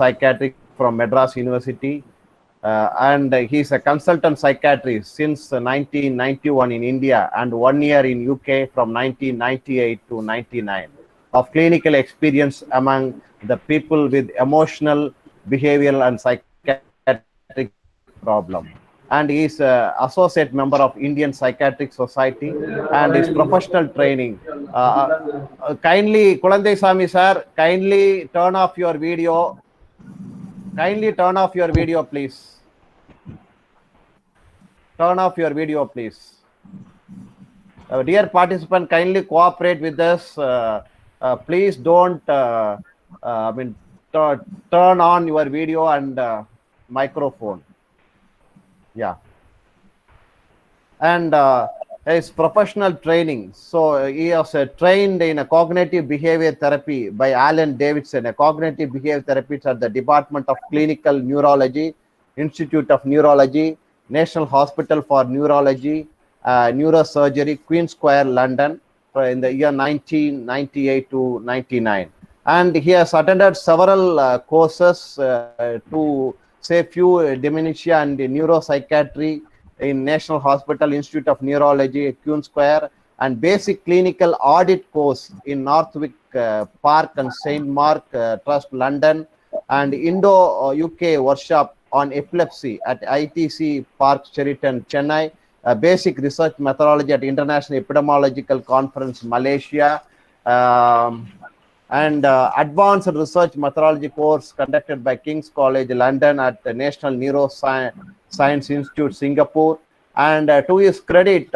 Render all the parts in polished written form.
psychiatrist from Madras University, and he's a consultant psychiatrist since 1991 in India and 1 year in UK from 1998 to 99 of clinical experience among the people with emotional, behavioral, and psychiatric problem. And he is associate member of Indian Psychiatric Society and his professional training. Kindly, Kulandai Sami sir, kindly turn off your video. Kindly turn off your video, please. Turn off your video, please. Dear participant, kindly cooperate with us. Please don't, turn on your video and microphone. Yeah. And his professional training. So he was trained in a cognitive behavior therapy by Alan Davidson, a cognitive behavior therapist at the Department of Clinical Neurology, Institute of Neurology, National Hospital for Neurology, Neurosurgery, Queen Square, London, in the year 1998 to 99. And he has attended several courses to say few dementia and neuropsychiatry in National Hospital, Institute of Neurology, Queen Square, and basic clinical audit course in Northwick Park and St. Mark Trust, London, and Indo-UK workshop on epilepsy at ITC Park, Sheraton, Chennai, basic research methodology at International Epidemiological Conference, Malaysia, and advanced research methodology course conducted by King's College London at the National Neuroscience Institute, Singapore. And to his credit,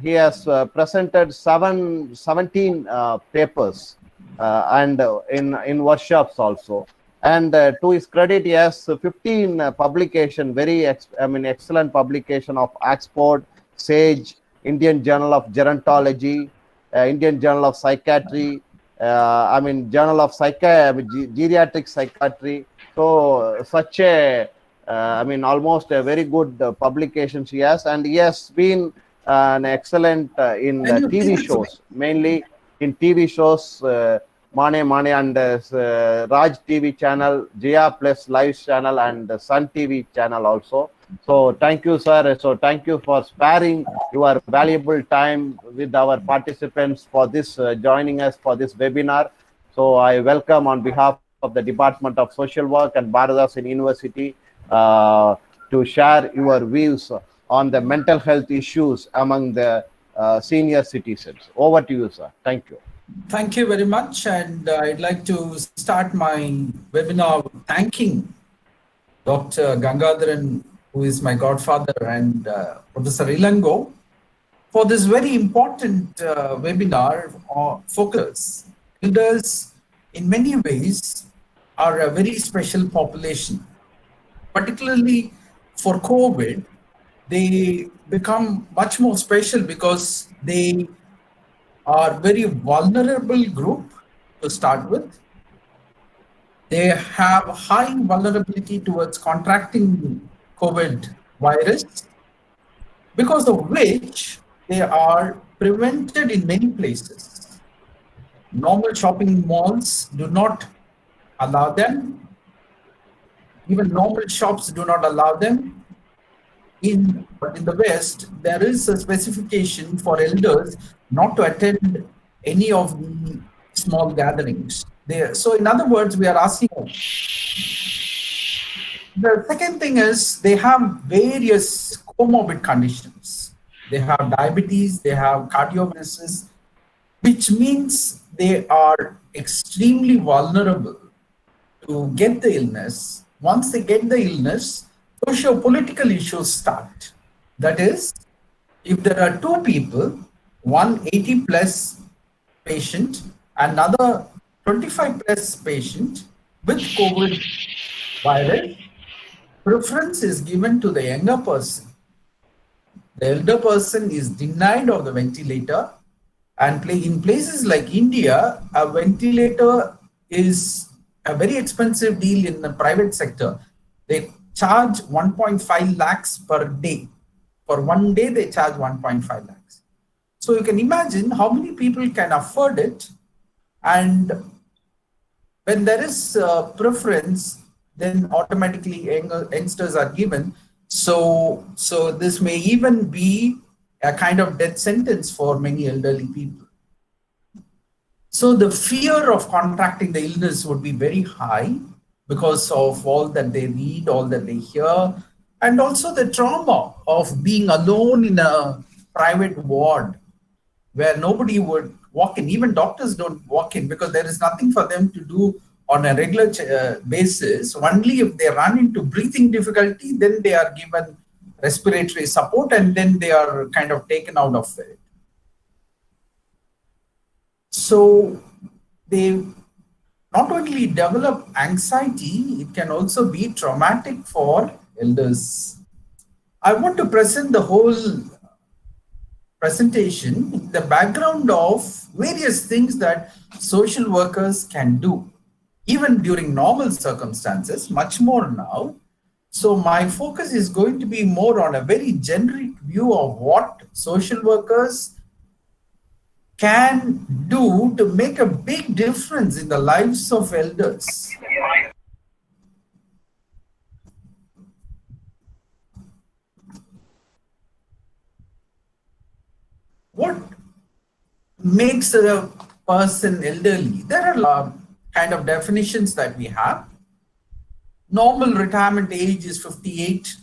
he has presented 17 papers and in workshops also. And to his credit, he has 15 publication, very excellent publication of Oxford, SAGE, Indian Journal of Gerontology, Indian Journal of Psychiatry, Journal of Geriatric Psychiatry. So such a, almost a very good publication she has, and he has been an excellent in TV shows, mainly in TV shows, Mane and Raj TV channel, Jaya Plus Live channel, and Sun TV channel also. So thank you, sir. So thank you for sparing your valuable time with our participants for this joining us for this webinar. So I welcome on behalf of the Department of Social Work and Bharathidasan University to share your views on the mental health issues among the senior citizens. Over to you, sir. Thank you. Thank you very much. And I'd like to start my webinar thanking Dr. Gangadharan, who is my godfather, and Professor Ilango for this very important webinar on focus. Elders, in many ways, are a very special population. Particularly for COVID, they become much more special because they are very vulnerable group to start with. They have high vulnerability towards contracting COVID virus, because of which they are prevented in many places. Normal shopping malls do not allow them. Even normal shops do not allow them. But in the West, there is a specification for elders not to attend any of the small gatherings. So in other words, we are asking. The second thing is they have various comorbid conditions. They have diabetes, they have cardiovascular, which means they are extremely vulnerable to get the illness. Once they get the illness, socio-political issues start. That is, if there are two people, one 80 plus patient, another 25 plus patient with COVID virus, preference is given to the younger person. The elder person is denied of the ventilator, and in places like India, a ventilator is a very expensive deal in the private sector. They charge 1.5 lakhs per day. For 1 day, they charge 1.5 lakhs. So you can imagine how many people can afford it. And when there is preference, then automatically youngsters are given. So this may even be a kind of death sentence for many elderly people. So the fear of contracting the illness would be very high because of all that they read, all that they hear, and also the trauma of being alone in a private ward where nobody would walk in. Even doctors don't walk in because there is nothing for them to do on a regular basis. Only if they run into breathing difficulty, then they are given respiratory support and then they are kind of taken out of it. So they not only develop anxiety, it can also be traumatic for elders. I want to present the whole presentation in the background of various things that social workers can do, even during normal circumstances, much more now. So my focus is going to be more on a very generic view of what social workers can do to make a big difference in the lives of elders. What makes a person elderly? There are kind of definitions that we have. Normal retirement age is 58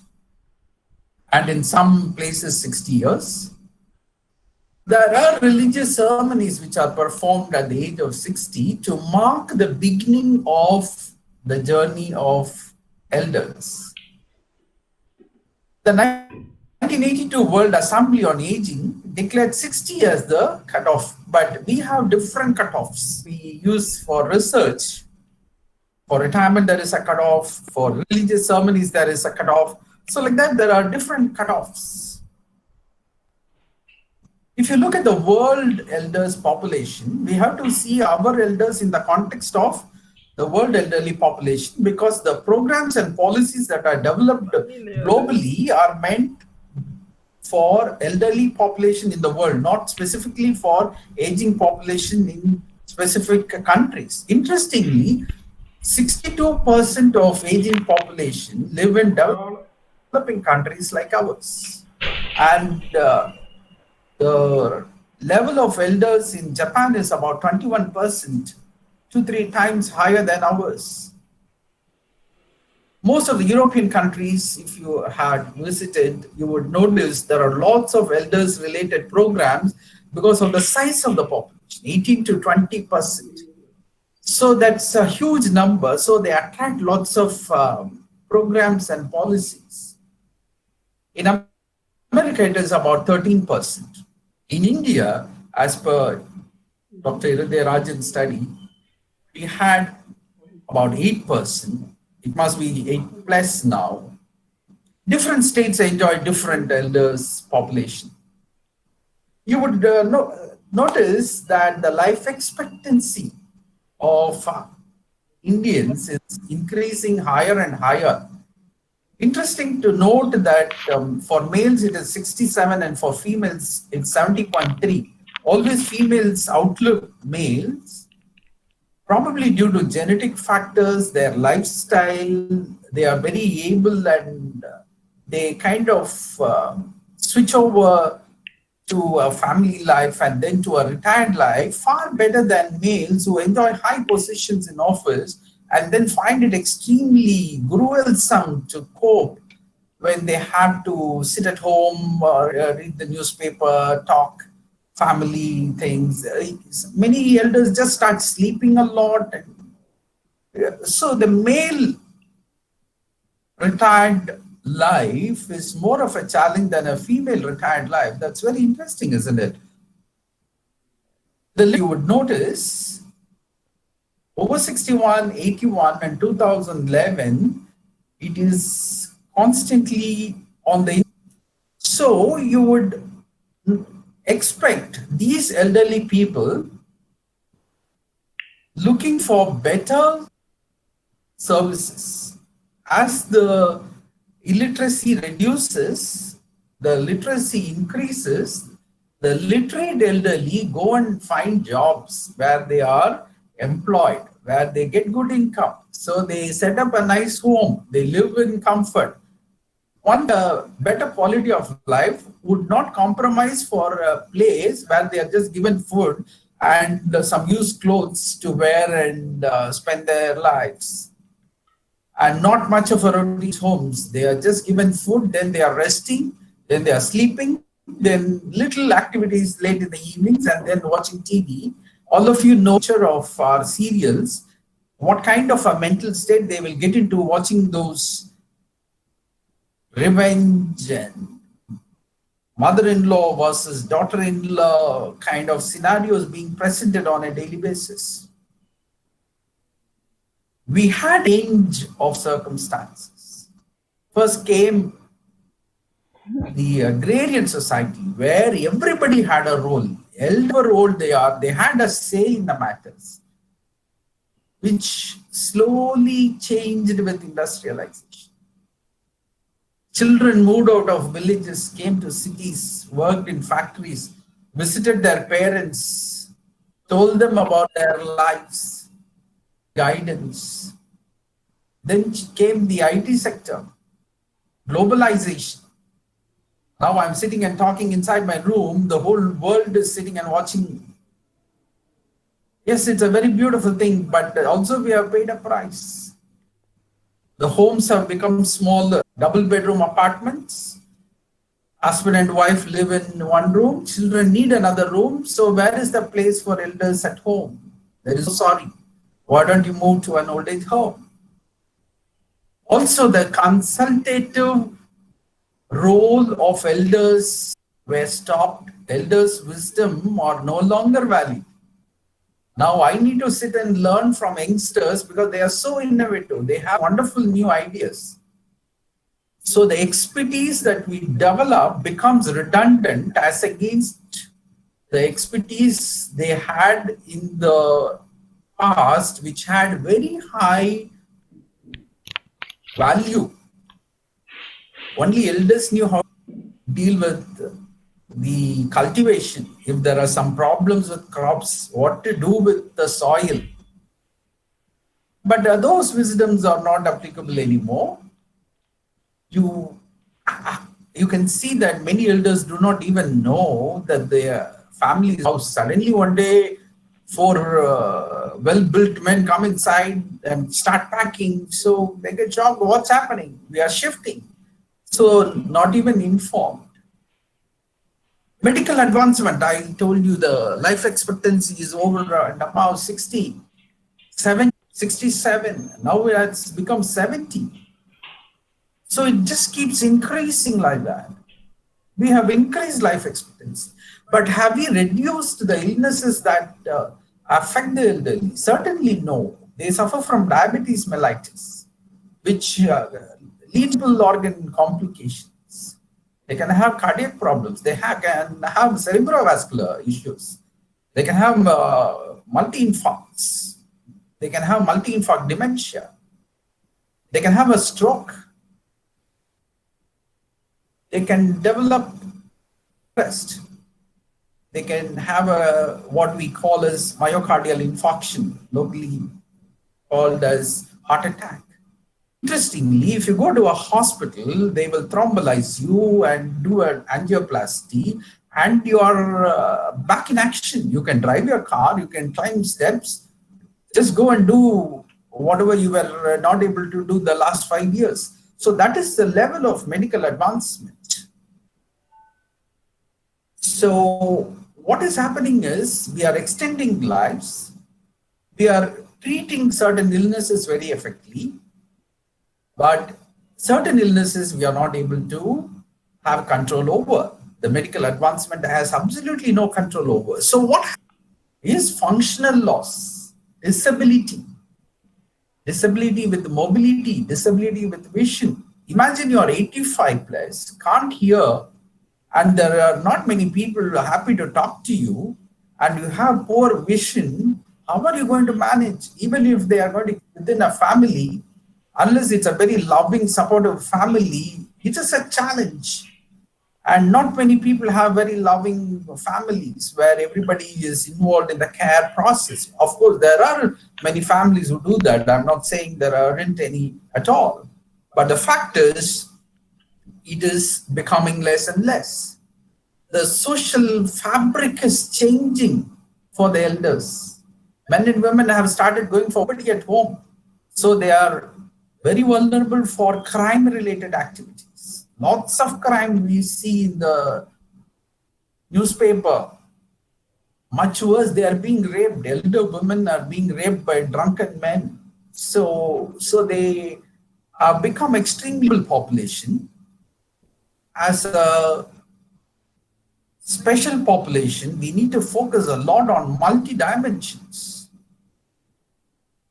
and in some places 60 years. There are religious ceremonies which are performed at the age of 60 to mark the beginning of the journey of elders. The 1982 World Assembly on Aging declared 60 as the cutoff, but we have different cutoffs we use for research. For retirement, there is a cutoff. For religious ceremonies, there is a cutoff. So like that, there are different cutoffs. If you look at the world elders population, we have to see our elders in the context of the world elderly population, because the programs and policies that are developed globally are meant for elderly population in the world, not specifically for aging population in specific countries. Interestingly, 62% of aging population live in developing countries like ours. And the level of elders in Japan is about 21%, 2-3 times higher than ours. Most of the European countries, if you had visited, you would notice there are lots of elders related programs because of the size of the population, 18 to 20%. So that's a huge number. So they attract lots of programs and policies. In America, it is about 13%. In India, as per Dr. Rajan's study, we had about 8%. It must be 8 plus now. Different states enjoy different elders population. You would notice that the life expectancy of Indians is increasing higher and higher. Interesting to note that for males it is 67 and for females it's 70.3. Always females outlive males, probably due to genetic factors, their lifestyle. They are very able and they kind of switch over to a family life and then to a retired life far better than males who enjoy high positions in office and then find it extremely gruesome to cope when they have to sit at home or read the newspaper, talk family things. Many elders just start sleeping a lot. So the male retired life is more of a challenge than a female retired life. That's very interesting, isn't it? You would notice over 61, 81 and 2011, it is constantly on the. So you would expect these elderly people looking for better services. As the illiteracy reduces, the literacy increases, the literate elderly go and find jobs where they are employed. where they get good income. So they set up a nice home. They live in comfort. Want a better quality of life, would not compromise for a place where they are just given food and some used clothes to wear and spend their lives. And not much of a routine homes. They are just given food, then they are resting, then they are sleeping, then little activities late in the evenings, and then watching TV. All of you know of our serials, what kind of a mental state they will get into watching those revenge and mother-in-law versus daughter-in-law kind of scenarios being presented on a daily basis. We had a range of circumstances. First came the agrarian society, where everybody had a role. However old they are, they had a say in the matters, which slowly changed with industrialization. Children moved out of villages, came to cities, worked in factories, visited their parents, told them about their lives, guidance. Then came the IT sector, globalization. Now I'm sitting and talking inside my room, the whole world is sitting and watching. Yes, it's a very beautiful thing, but also we have paid a price. The homes have become smaller, double-bedroom apartments. Husband and wife live in one room, children need another room. So where is the place for elders at home? There is no sorry. Why don't you move to an old age home? Also, the consultative role of elders were stopped. Elders' wisdom are no longer valued. Now I need to sit and learn from youngsters because they are so innovative. They have wonderful new ideas. So the expertise that we develop becomes redundant as against the expertise they had in the past, which had very high value. Only elders knew how to deal with the cultivation. If there are some problems with crops, what to do with the soil. But those wisdoms are not applicable anymore. You can see that many elders do not even know that their family house. Suddenly one day, four well-built men come inside and start packing. So they get shocked, what's happening? We are shifting. So not even informed. Medical advancement, I told you the life expectancy is over and above 60, 67. Now it's become 70. So it just keeps increasing like that. We have increased life expectancy. But have we reduced the illnesses that affect the elderly? Certainly no. They suffer from diabetes mellitus, which leads to organ complications. They can have cardiac problems. They can have cerebrovascular issues. They can have multi-infarcts. They can have multi-infarct dementia. They can have a stroke. They can develop arrest. They can have what we call as myocardial infarction, locally called as heart attack. Interestingly, if you go to a hospital, they will thrombolize you and do an angioplasty, and you are back in action. You can drive your car, you can climb steps, just go and do whatever you were not able to do the last 5 years. So that is the level of medical advancement. So what is happening is we are extending lives, we are treating certain illnesses very effectively, but certain illnesses we are not able to have control over. The medical advancement has absolutely no control over. So what is functional loss, disability with mobility, disability with vision. Imagine you are 85 plus, can't hear, and there are not many people who are happy to talk to you, and you have poor vision. How are you going to manage? Even if they are going to within a family, unless it's a very loving, supportive family, it is a challenge. And not many people have very loving families where everybody is involved in the care process. Of course, there are many families who do that. I'm not saying there aren't any at all. But the fact is, it is becoming less and less. The social fabric is changing for the elders. Men and women have started going for nobody at home. So they are very vulnerable for crime-related activities. Lots of crime we see in the newspaper. Much worse, they are being raped. Elder women are being raped by drunken men. So they have become extremely population. As a special population, we need to focus a lot on multi-dimensions.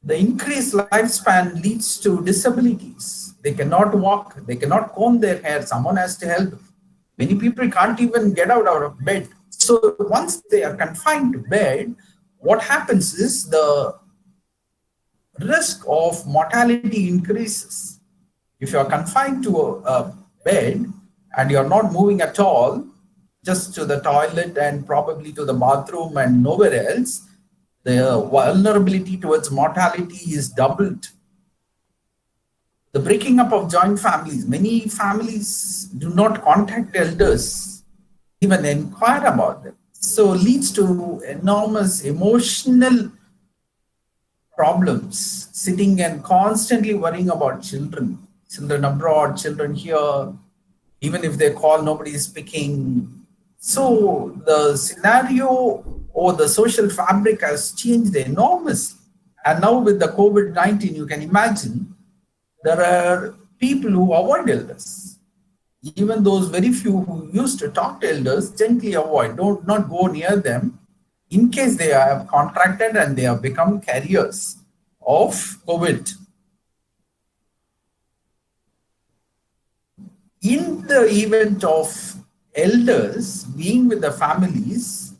The increased lifespan leads to disabilities. They cannot walk, they cannot comb their hair, someone has to help. Many people can't even get out of bed. So once they are confined to bed, what happens is the risk of mortality increases. If you are confined to a bed and you're not moving at all, just to the toilet and probably to the bathroom and nowhere else, the vulnerability towards mortality is doubled. The breaking up of joint families. Many families do not contact elders, even inquire about them. So leads to enormous emotional problems, sitting and constantly worrying about children abroad, children here, even if they call, nobody is picking. So the scenario or the social fabric has changed enormously. And now with the COVID-19, you can imagine there are people who avoid elders. Even those very few who used to talk to elders gently avoid, not go near them in case they have contracted and they have become carriers of COVID. In the event of elders being with the families,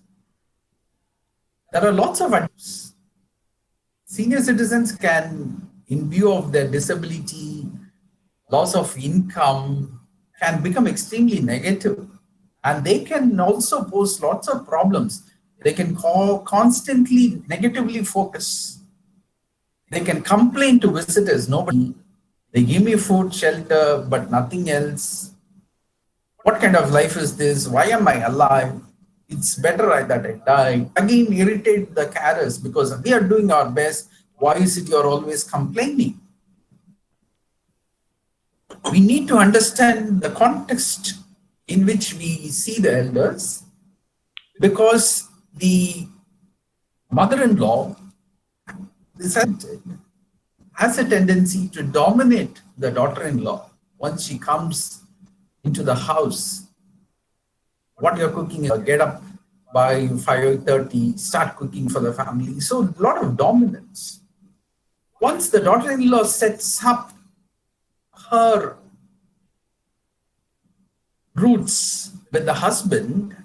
there are lots of advice. Senior citizens can, in view of their disability, loss of income, can become extremely negative. And they can also pose lots of problems. They can constantly negatively focus. They can complain to visitors, nobody. They give me food, shelter, but nothing else. What kind of life is this? Why am I alive? It's better that I die. Again, irritate the carers because we are doing our best. Why is it you're always complaining? We need to understand the context in which we see the elders, because the mother-in-law has a tendency to dominate the daughter-in-law once she comes into the house. What you're cooking, get up by 5:30, start cooking for the family. So a lot of dominance. Once the daughter-in-law sets up her roots with the husband,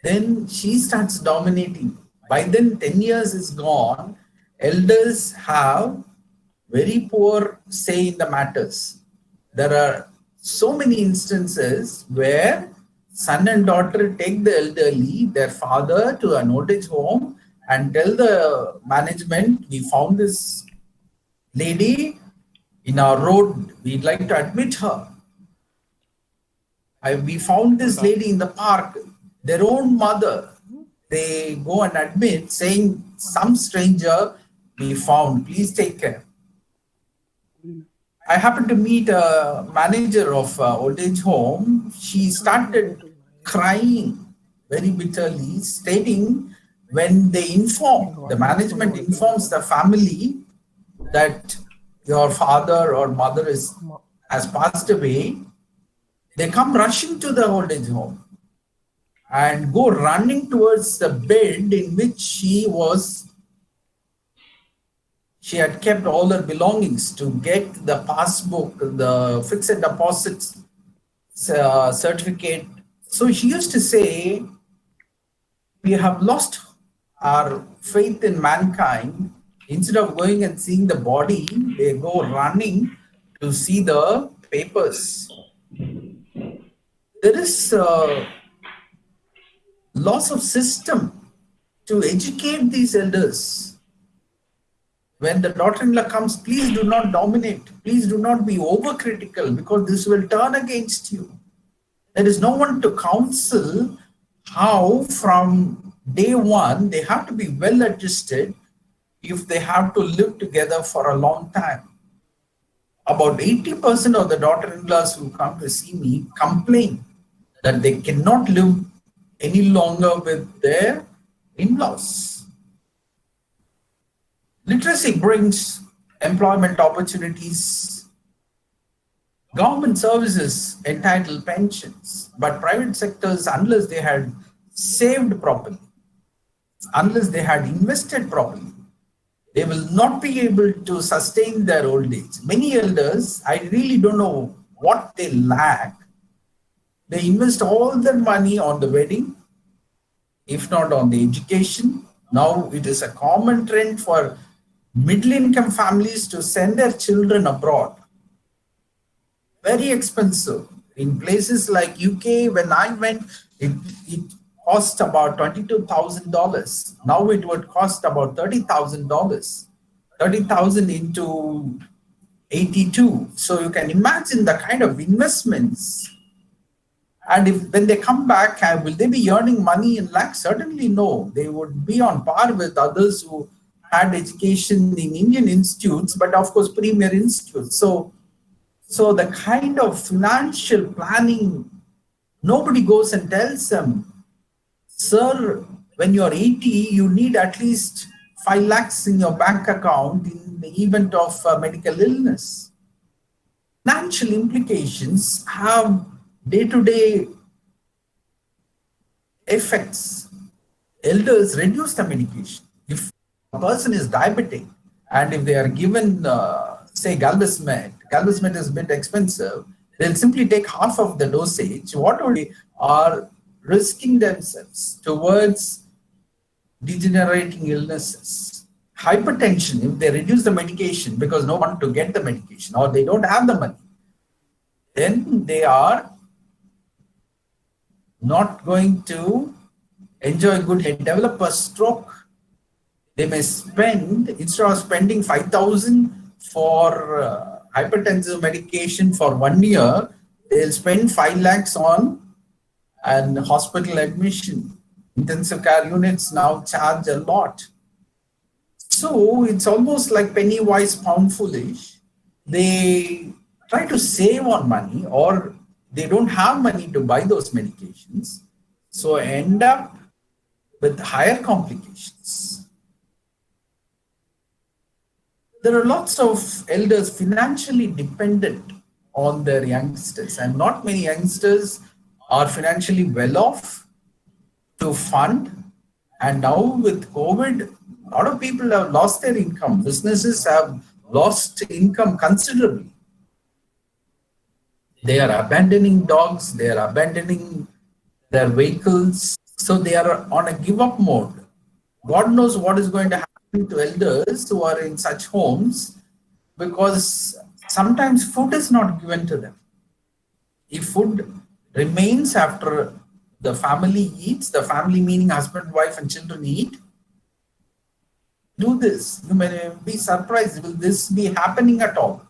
then she starts dominating. By then 10 years is gone, elders have very poor say in the matters. There are so many instances where son and daughter take the elderly, their father, to an old age home and tell the management, we found this lady in our road, we'd like to admit her. We found this lady in the park, their own mother. They go and admit, saying, some stranger we found, please take care. I happened to meet a manager of old age home. She started crying very bitterly, stating when they inform, the management informs the family that your father or mother has passed away, they come rushing to the old age home and go running towards the bed in which she had kept all her belongings to get the passbook, the fixed deposit certificate. So she used to say, we have lost our faith in mankind. Instead of going and seeing the body, they go running to see the papers. there is loss of system to educate these elders. When the daughter-in-law comes, please do not dominate. Please do not be overcritical, because this will turn against you. There is no one to counsel how from day one they have to be well adjusted if they have to live together for a long time. About 80% of the daughter-in-laws who come to see me complain that they cannot live any longer with their in-laws. Literacy brings employment opportunities. Government services entitle pensions, but private sectors, unless they had saved properly, unless they had invested properly, they will not be able to sustain their old age. Many elders, I really don't know what they lack. They invest all their money on the wedding, if not on the education. Now it is a common trend for middle-income families to send their children abroad. Very expensive. In places like UK, when I went, it cost about $22,000. Now it would cost about $30,000. 30,000 into 82. So you can imagine the kind of investments. And if when they come back, will they be earning money in lakhs? Certainly no. They would be on par with others who had education in Indian institutes, but of course premier institutes. So the kind of financial planning, nobody goes and tells them, sir, when you're 80, you need at least 5 lakhs in your bank account in the event of medical illness. Financial implications have day-to-day effects. Elders reduce the medication. If a person is diabetic and if they are given, say, galvesmet is a bit expensive, they'll simply take half of the dosage. What they are risking themselves towards degenerating illnesses. Hypertension, if they reduce the medication because no one to get the medication or they don't have the money, then they are not going to enjoy good health. Develop a stroke. They may spend, instead of spending 5,000 for hypertensive medication for 1 year, they'll spend 5 lakhs on an hospital admission. Intensive care units now charge a lot. So it's almost like penny wise, pound foolish. They try to save on money, or they don't have money to buy those medications, so end up with higher complications. There are lots of elders financially dependent on their youngsters, and not many youngsters are financially well off to fund. And now with COVID, a lot of people have lost their income. Businesses have lost income considerably. They are abandoning dogs, they are abandoning their vehicles. So they are on a give up mode. God knows what is going to happen to elders who are in such homes, because sometimes food is not given to them. If food remains after the family eats, the family meaning husband, wife and children eat, do this. You may be surprised, will this be happening at all?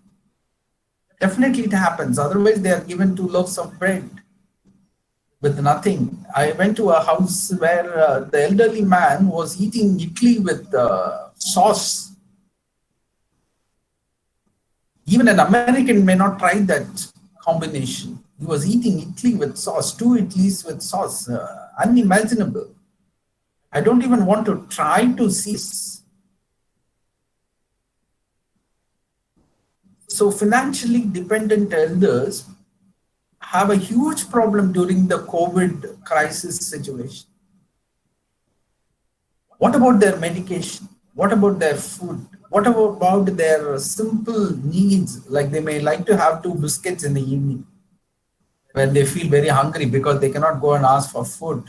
Definitely it happens. Otherwise, they are given 2 loaves of bread with nothing. I went to a house where the elderly man was eating idli with sauce. Even an American may not try that combination. He was eating idli with sauce, 2 idlis with sauce, unimaginable. I don't even want to try to see this. So financially dependent elders have a huge problem during the COVID crisis situation. What about their medication? What about their food? What about their simple needs? Like they may like to have 2 biscuits in the evening when they feel very hungry because they cannot go and ask for food.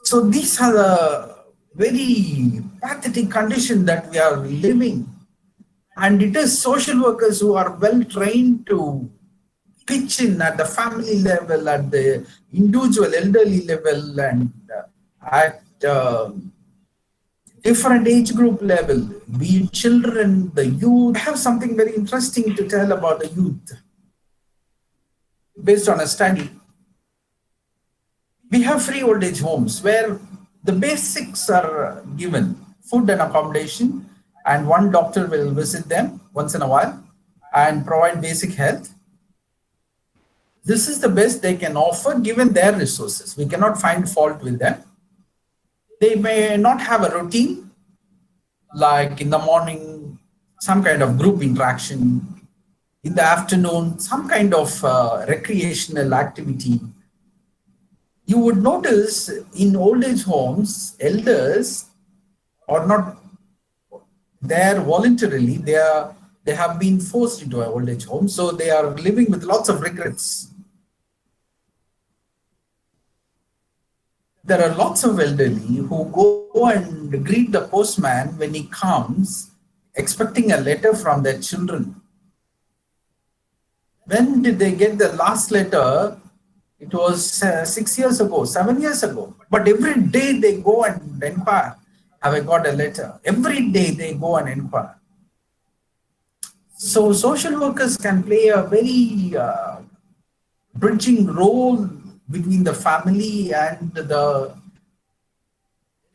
So these are the very pathetic condition that we are living. And it is social workers who are well trained to pitch in at the family level, at the individual elderly level, and at different age group level, be it children, the youth. I have something very interesting to tell about the youth. Based on a study, we have free old age homes where the basics are given, food and accommodation, and one doctor will visit them once in a while and provide basic health. This is the best they can offer given their resources. We cannot find fault with them. They may not have a routine, like in the morning, some kind of group interaction, in the afternoon, some kind of recreational activity. You would notice in old age homes, elders are not there voluntarily. They have been forced into an old age home, so they are living with lots of regrets. There are lots of elderly who go and greet the postman when he comes, expecting a letter from their children. When did they get the last letter? It was 6 years ago, 7 years ago. But every day they go and inquire, have I got a letter? Every day they go and inquire. So social workers can play a very bridging role between the family and the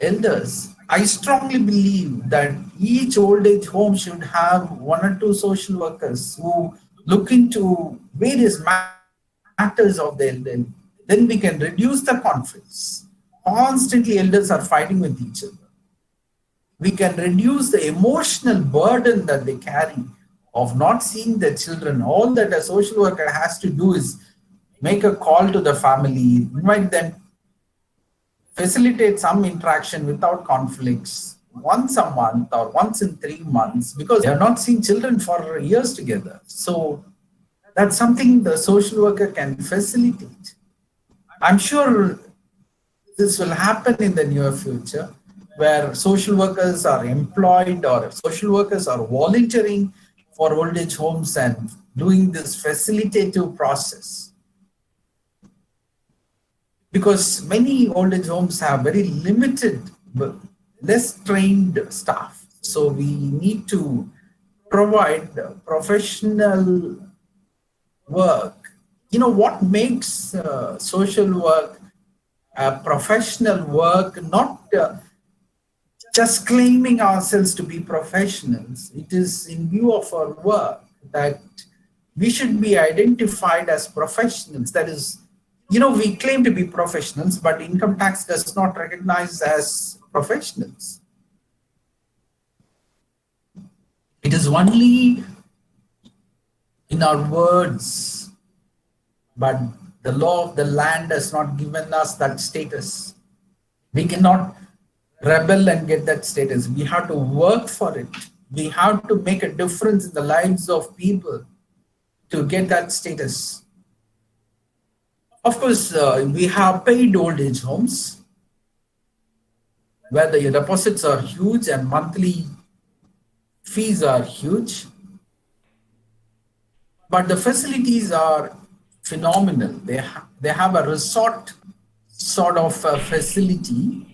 elders. I strongly believe that each old age home should have 1 or 2 social workers who look into various matters of the elderly. Then we can reduce the conflicts. Constantly elders are fighting with each other. We can reduce the emotional burden that they carry of not seeing their children. All that a social worker has to do is make a call to the family, invite them, facilitate some interaction without conflicts once a month or once in 3 months, because they have not seen children for years together. So that's something the social worker can facilitate. I'm sure this will happen in the near future, where social workers are employed or social workers are volunteering for old age homes and doing this facilitative process. Because many old age homes have very limited, less trained staff. So we need to provide professional work. You know, what makes social work professional work, not just claiming ourselves to be professionals. It is in view of our work that we should be identified as professionals. That is, you know, we claim to be professionals, but income tax does not recognize as professionals. It is only in our words, but the law of the land has not given us that status. We cannot rebel and get that status. We have to work for it. We have to make a difference in the lives of people to get that status. Of course, we have paid old age homes where the deposits are huge and monthly fees are huge. But the facilities are phenomenal. They have a resort sort of facility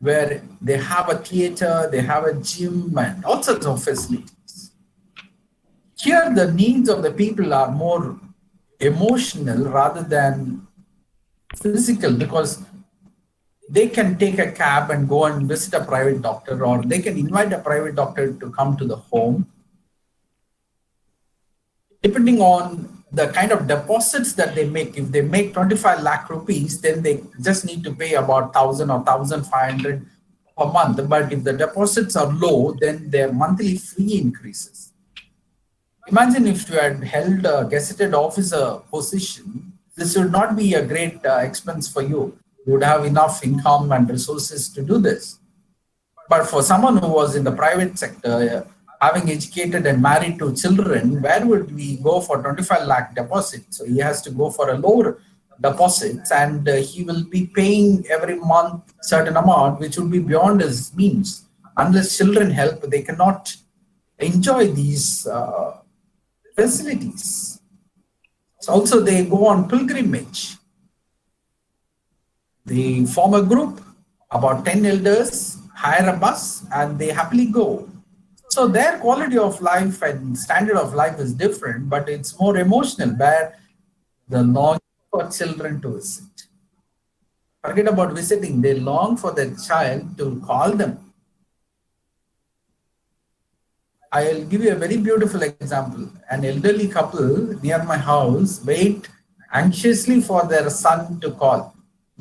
where they have a theater, they have a gym, and all sorts of facilities. Here, the needs of the people are more emotional rather than physical, because they can take a cab and go and visit a private doctor, or they can invite a private doctor to come to the home. Depending on the kind of deposits that they make, if they make 25 lakh rupees, then they just need to pay about 1,000 or 1,500 per month. But if the deposits are low, then their monthly fee increases. Imagine if you had held a gazetted officer position, this would not be a great expense for you. You would have enough income and resources to do this. But for someone who was in the private sector, having educated and married 2 children, where would we go for 25 lakh deposit? So he has to go for a lower deposits, and he will be paying every month certain amount, which would be beyond his means. Unless children help, they cannot enjoy these facilities. Also, they go on pilgrimage. They form a group, about 10 elders, hire a bus, and they happily go. So their quality of life and standard of life is different, but it's more emotional, where the longing for children to visit. Forget about visiting, they long for their child to call them. I'll give you a very beautiful example. An elderly couple near my house wait anxiously for their son to call.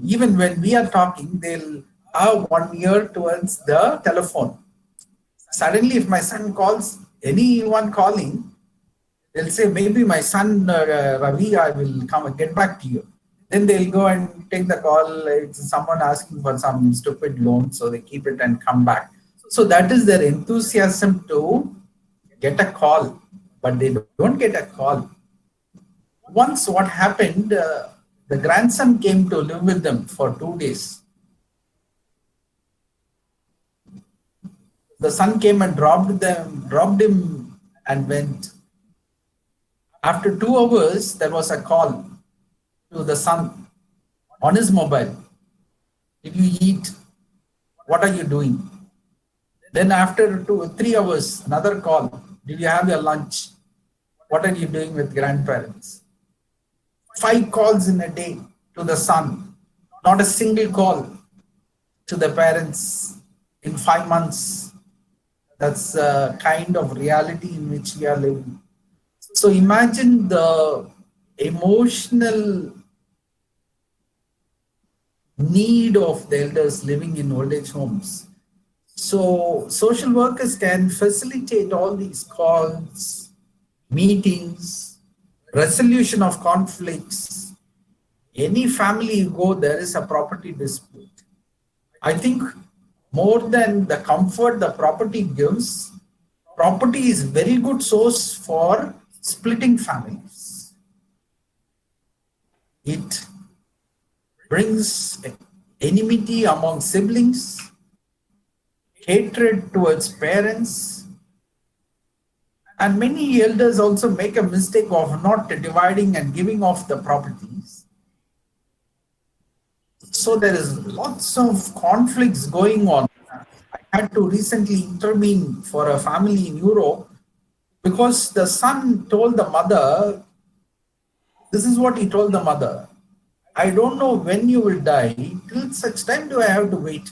Even when we are talking, they'll have one ear towards the telephone. Suddenly, if my son calls, anyone calling, they'll say, maybe my son Ravi, I will come and get back to you. Then they'll go and take the call. It's someone asking for some stupid loan, so they keep it and come back. So that is their enthusiasm to get a call, but they don't get a call. Once what happened, the grandson came to live with them for 2 days. The son came and dropped him and went. After 2 hours, there was a call to the son on his mobile. Did you eat? What are you doing? Then after 3 hours, another call. Did you have your lunch? What are you doing with grandparents? 5 calls in a day to the son. Not a single call to the parents in 5 months. That's a kind of reality in which we are living. So imagine the emotional need of the elders living in old age homes. So social workers can facilitate all these calls, meetings, resolution of conflicts. Any family you go, there is a property dispute. I think more than the comfort the property gives, property is very good source for splitting families. It brings enmity among siblings, hatred towards parents, and many elders also make a mistake of not dividing and giving off the properties. So there is lots of conflicts going on. I had to recently intervene for a family in Europe because the son told the mother, this is what he told the mother: I don't know when you will die, till such time do I have to wait.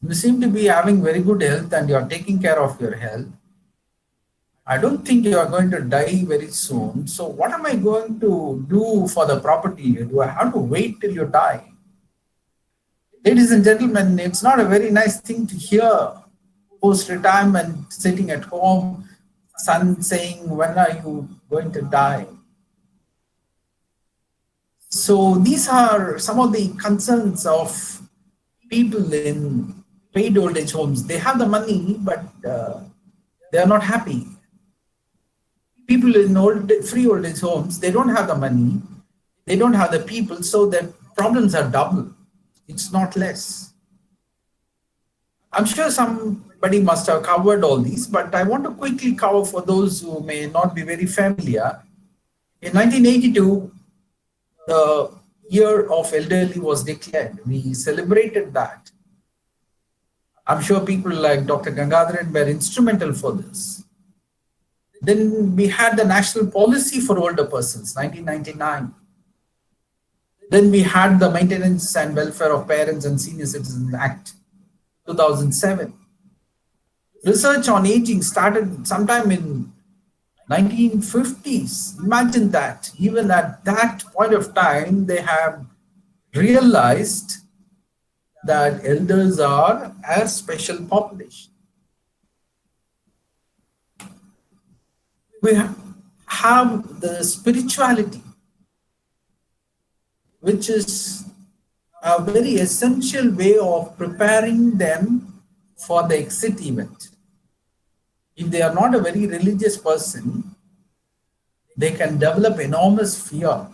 You seem to be having very good health and you are taking care of your health. I don't think you are going to die very soon. So what am I going to do for the property? Do I have to wait till you die? Ladies and gentlemen, it's not a very nice thing to hear post-retirement, sitting at home, son saying, when are you going to die? So these are some of the concerns of people in paid old age homes. They have the money, but they are not happy. People in free old age homes, they don't have the money, they don't have the people, so their problems are double. It's not less. I'm sure somebody must have covered all these, but I want to quickly cover for those who may not be very familiar. In 1982, the year of elderly was declared. We celebrated that. I'm sure people like Dr. Gangadharan were instrumental for this. Then we had the National Policy for Older Persons, 1999. Then we had the Maintenance and Welfare of Parents and Senior Citizens Act, 2007. Research on aging started sometime in 1950s. Imagine that. Even at that point of time, they have realized that elders are a special population. We have the spirituality, which is a very essential way of preparing them for the exit event. If they are not a very religious person, they can develop enormous fear.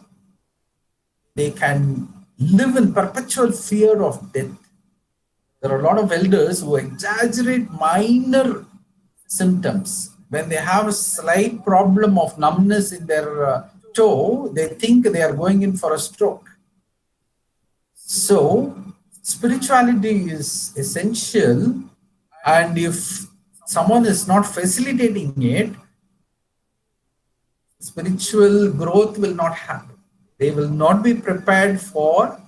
They can live in perpetual fear of death. There are a lot of elders who exaggerate minor symptoms. When they have a slight problem of numbness in their So they think they are going in for a stroke. So spirituality is essential, and if someone is not facilitating it, spiritual growth will not happen. They will not be prepared for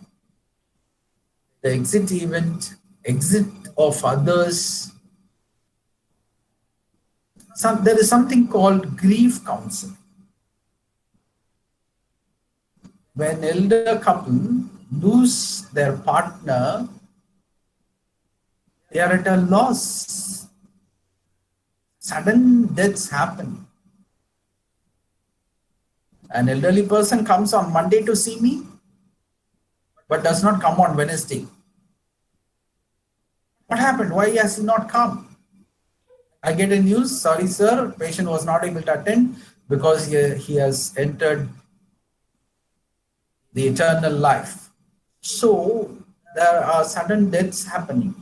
the exit of others. There is something called grief counseling. When elder couple lose their partner, they are at a loss. Sudden deaths happen. An elderly person comes on Monday to see me, but does not come on Wednesday. What happened? Why has he not come? I get a news, sorry sir, patient was not able to attend because he has entered the eternal life. So there are sudden deaths happening.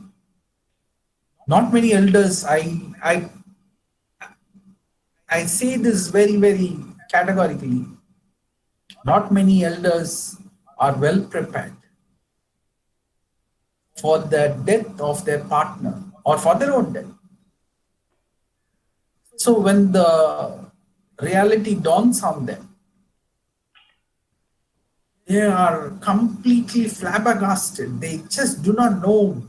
Not many elders, I say this very, very categorically, not many elders are well prepared for the death of their partner or for their own death. So when the reality dawns on them, they are completely flabbergasted. They just do not know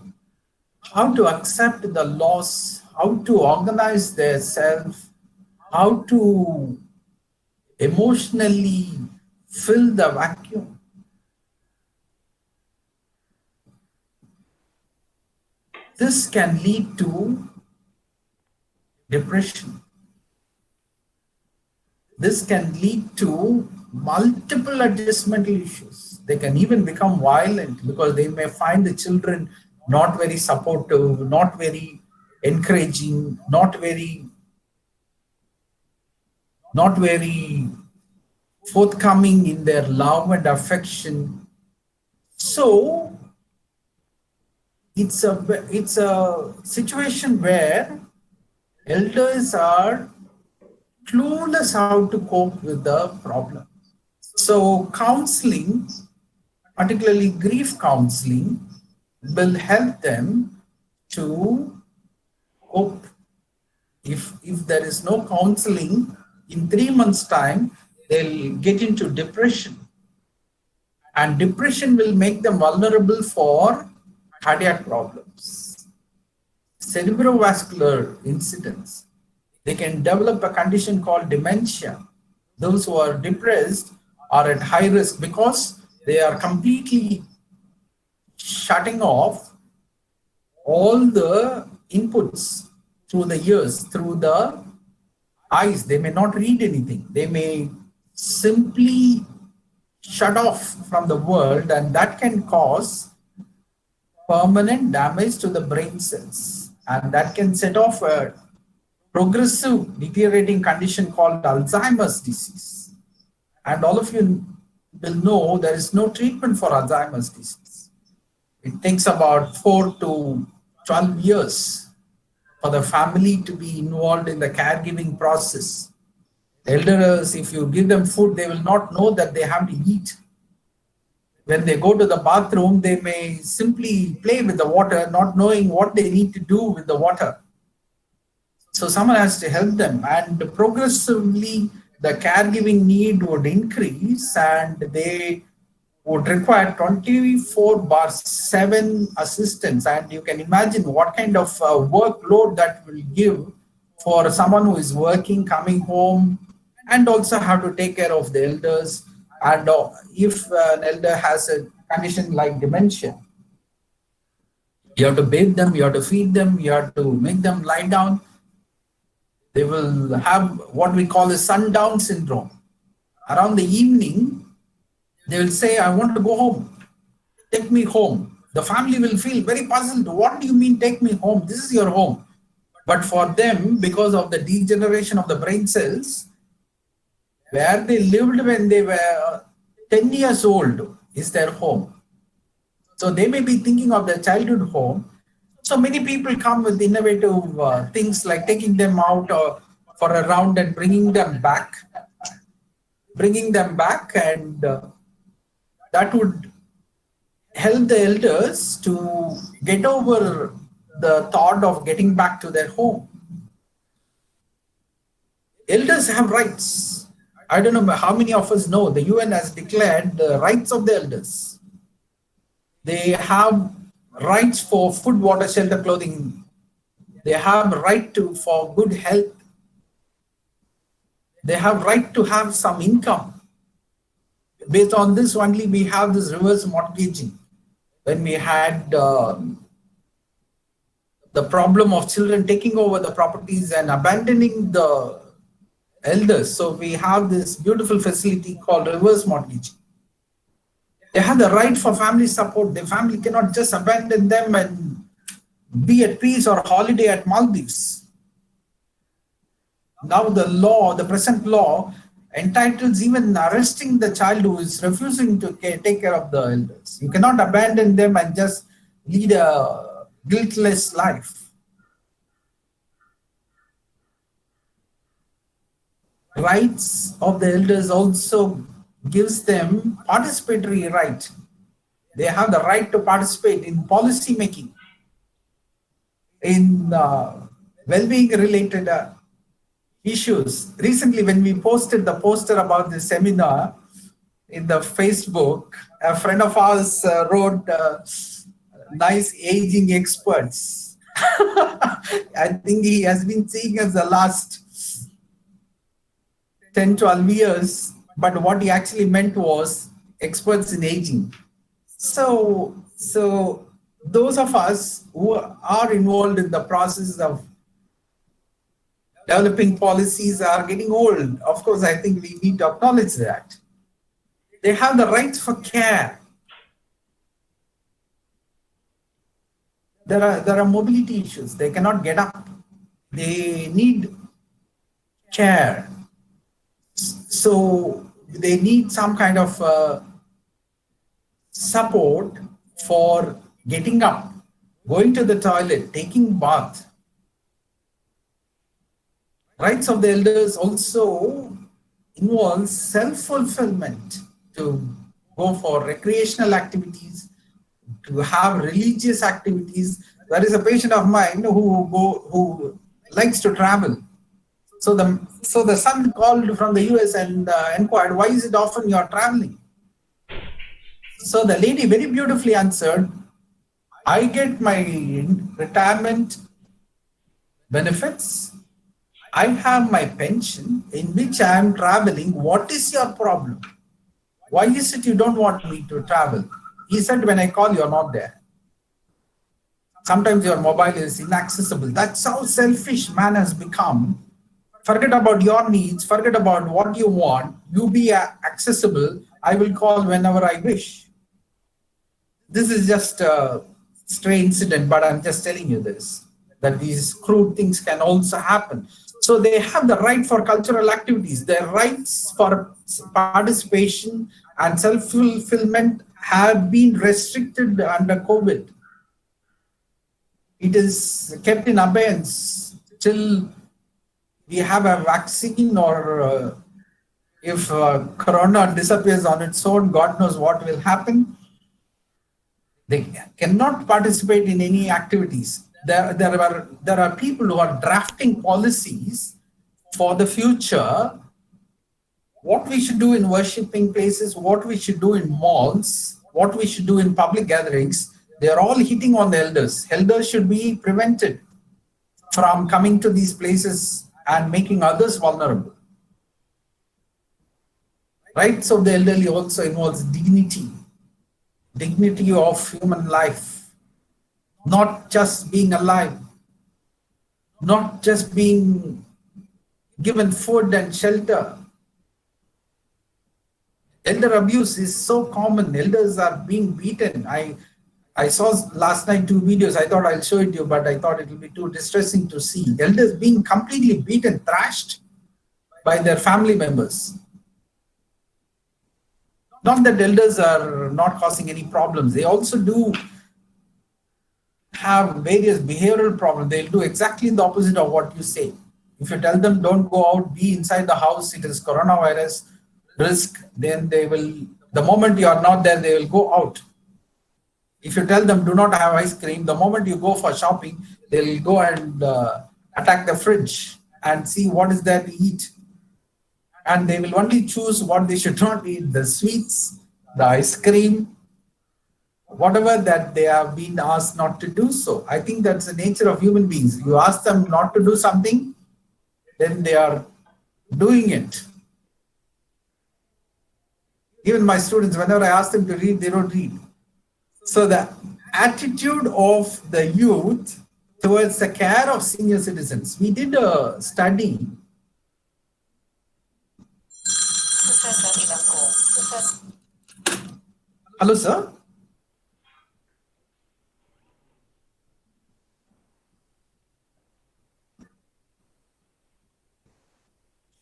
how to accept the loss, how to organize their self, how to emotionally fill the vacuum. This can lead to depression. This can lead to multiple adjustmental issues. They can even become violent because they may find the children not very supportive, not very encouraging, not very forthcoming in their love and affection. So it's a situation where elders are clueless how to cope with the problem. So counseling, particularly grief counseling, will help them to cope. If there is no counseling, in 3 months' time, they'll get into depression. And depression will make them vulnerable for cardiac problems, cerebrovascular incidents. They can develop a condition called dementia. Those who are depressed are at high risk because they are completely shutting off all the inputs through the ears, through the eyes. They may not read anything. They may simply shut off from the world, and that can cause permanent damage to the brain cells. And that can set off a progressive deteriorating condition called Alzheimer's disease. And all of you will know there is no treatment for Alzheimer's disease. It takes about 4 to 12 years for the family to be involved in the caregiving process. Elders, if you give them food, they will not know that they have to eat. When they go to the bathroom, they may simply play with the water, not knowing what they need to do with the water. So someone has to help them, and progressively the caregiving need would increase, and they would require 24/7 assistance. And you can imagine what kind of workload that will give for someone who is working, coming home, and also have to take care of the elders. And if an elder has a condition like dementia, you have to bathe them, you have to feed them, you have to make them lie down. They will have what we call a sundown syndrome. Around the evening, they will say, I want to go home. Take me home. The family will feel very puzzled. What do you mean, take me home? This is your home. But for them, because of the degeneration of the brain cells, where they lived when they were 10 years old is their home. So they may be thinking of their childhood home. So many people come with innovative things like taking them out for a round and bringing them back. bringing them back, and that would help the elders to get over the thought of getting back to their home. Elders have rights. I don't know how many of us know the UN has declared the rights of the elders. They have rights for food, water, shelter, clothing. They have right for good health. They have right to have some income. Based on this only, we have this reverse mortgaging. When we had the problem of children taking over the properties and abandoning the elders. So we have this beautiful facility called reverse mortgaging. They have the right for family support. The family cannot just abandon them and be at peace or holiday at Maldives. Now the present law entitles even arresting the child who is refusing to take care of the elders. You cannot abandon them and just lead a guiltless life. Rights of the elders also gives them participatory right. They have the right to participate in policy making, in well-being related issues. Recently, when we posted the poster about the seminar in the Facebook, a friend of ours wrote nice aging experts. I think he has been seeing us the last 10, 12 years, but what he actually meant was experts in aging. So those of us who are involved in the process of developing policies are getting old. Of course, I think we need to acknowledge that. They have the rights for care. There are mobility issues. They cannot get up. They need care. So they need some kind of support for getting up, going to the toilet, taking bath. Rights of the elders also involves self-fulfillment, to go for recreational activities, to have religious activities. There is a patient of mine who likes to travel. So the son called from the US and inquired, why is it often you are traveling? So the lady very beautifully answered, I get my retirement benefits, I have my pension in which I am traveling. What is your problem? Why is it you don't want me to travel? He said, when I call, you're not there. Sometimes your mobile is inaccessible. That's how selfish man has become. Forget about your needs, forget about what you want, you be accessible, I will call whenever I wish. This is just a stray incident, but I'm just telling you this, that these crude things can also happen. So they have the right for cultural activities. Their rights for participation and self-fulfillment have been restricted under COVID. It is kept in abeyance till we have a vaccine, or if corona disappears on its own, God knows what will happen. They cannot participate in any activities. There are people who are drafting policies for the future, what we should do in worshipping places, what we should do in malls, what we should do in public gatherings. They are all hitting on the elders. Elders should be prevented from coming to these places and making others vulnerable. Rights of the elderly also involves dignity of human life, not just being alive, not just being given food and shelter. Elder abuse is so common. Elders are being beaten. I saw last night 2 videos. I thought I'll show it to you, but I thought it will be too distressing to see. Elders being completely beaten, thrashed by their family members. Not that elders are not causing any problems. They also do have various behavioral problems. They'll do exactly the opposite of what you say. If you tell them don't go out, be inside the house, it is coronavirus, risk, then they will, the moment you are not there, they will go out. If you tell them do not have ice cream, the moment you go for shopping, they'll go and attack the fridge and see what is there to eat. And they will only choose what they should not eat, the sweets, the ice cream, whatever that they have been asked not to do so. I think that's the nature of human beings. You ask them not to do something, then they are doing it. Even my students, whenever I ask them to read, they don't read. So the attitude of the youth towards the care of senior citizens. We did a study. Hello, sir.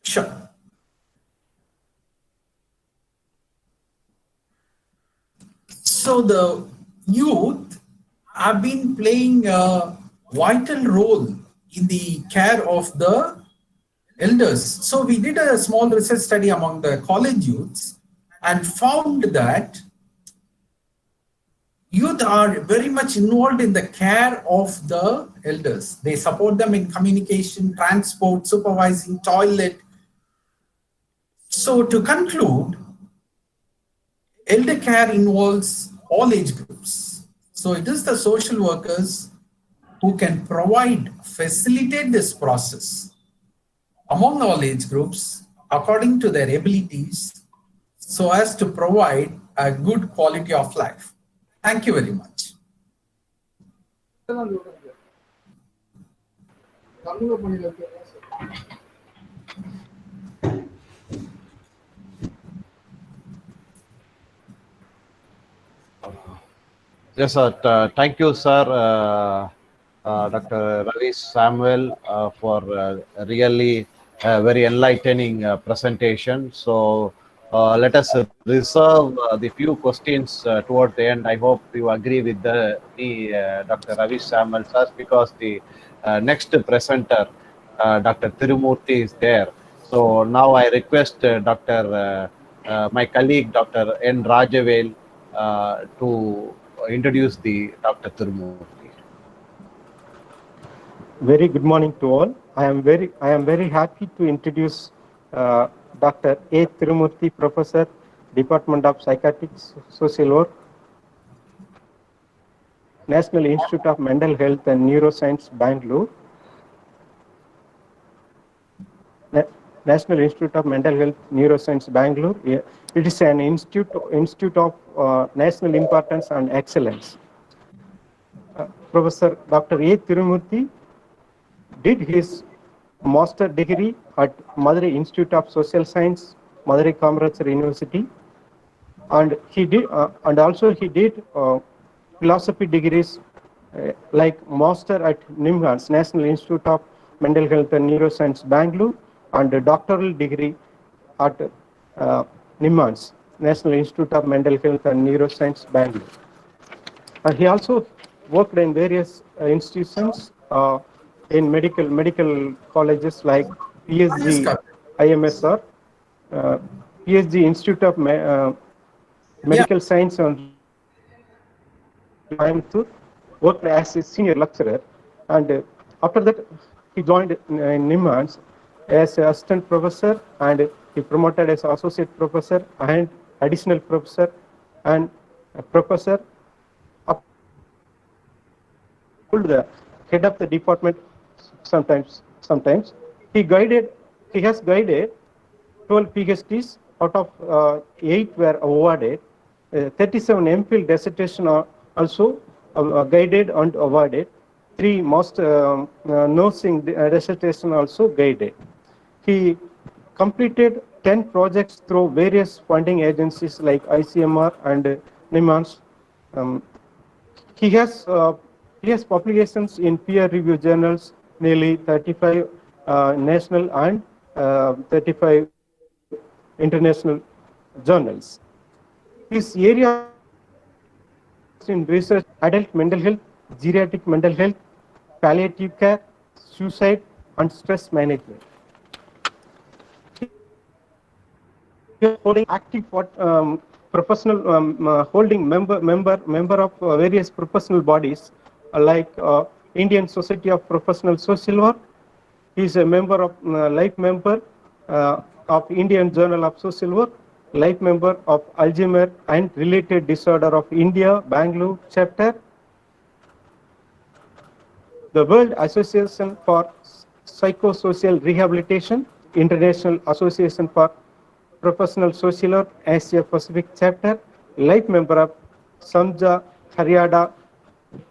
Sure. So the youth have been playing a vital role in the care of the elders. So we did a small research study among the college youths and found that youth are very much involved in the care of the elders. They support them in communication, transport, supervising, toilet. So to conclude, elder care involves all age groups. So it is the social workers who can facilitate this process among all age groups according to their abilities so as to provide a good quality of life. Thank you very much. Yes, sir. Thank you, sir, Dr. Ravi Samuel, for really very enlightening presentation. So let us reserve the few questions toward the end. I hope you agree with me, Dr. Ravi Samuel, sir, because the next presenter, Dr. Tirumurthy, is there. So now I request my colleague, Dr. N. Rajavel, to introduce the Dr. Tirumurthy. Very good morning to all. I am very happy to introduce Dr. A. Tirumurthy, Professor, Department of Psychiatric Social Work, National Institute of Mental Health and Neuroscience, Bangalore. National Institute of Mental Health, Neuroscience, Bangalore. It is an institute of national importance and excellence. Professor Dr. A. Tirumurthy did his master degree at Madurai Institute of Social Science, Madurai Kamarajar University, and he did philosophy degrees like master at NIMHANS, National Institute of Mental Health and Neuroscience, Bangalore, and a doctoral degree at NIMHANS, National Institute of Mental Health and Neuroscience, Bangalore. He also worked in various institutions in medical colleges like PSG IMSR, PSG Institute of Medical Science and Coimbatore, worked as a senior lecturer, and after that he joined in NIMHANS as an assistant professor, and he promoted as associate professor and additional professor and professor. Up to the head of the department. Sometimes he has guided 12 PhDs, out of 8 were awarded. 37 MPhil dissertation are also guided and awarded. 3 nursing dissertation also guided. He completed 10 projects through various funding agencies like ICMR and NIMHANS. He has publications in peer-reviewed journals, nearly 35 national and 35 international journals. His area in research: adult mental health, geriatric mental health, palliative care, suicide, and stress management. holding active professional holding member of various professional bodies like Indian Society of Professional Social Work. He is a member of life member of Indian Journal of Social Work, life member of Alzheimer and Related Disorder of India, Bangalore chapter. The World Association for Psychosocial Rehabilitation, International Association for Professional Social Work, Asia Pacific chapter, life member of Samja Haryada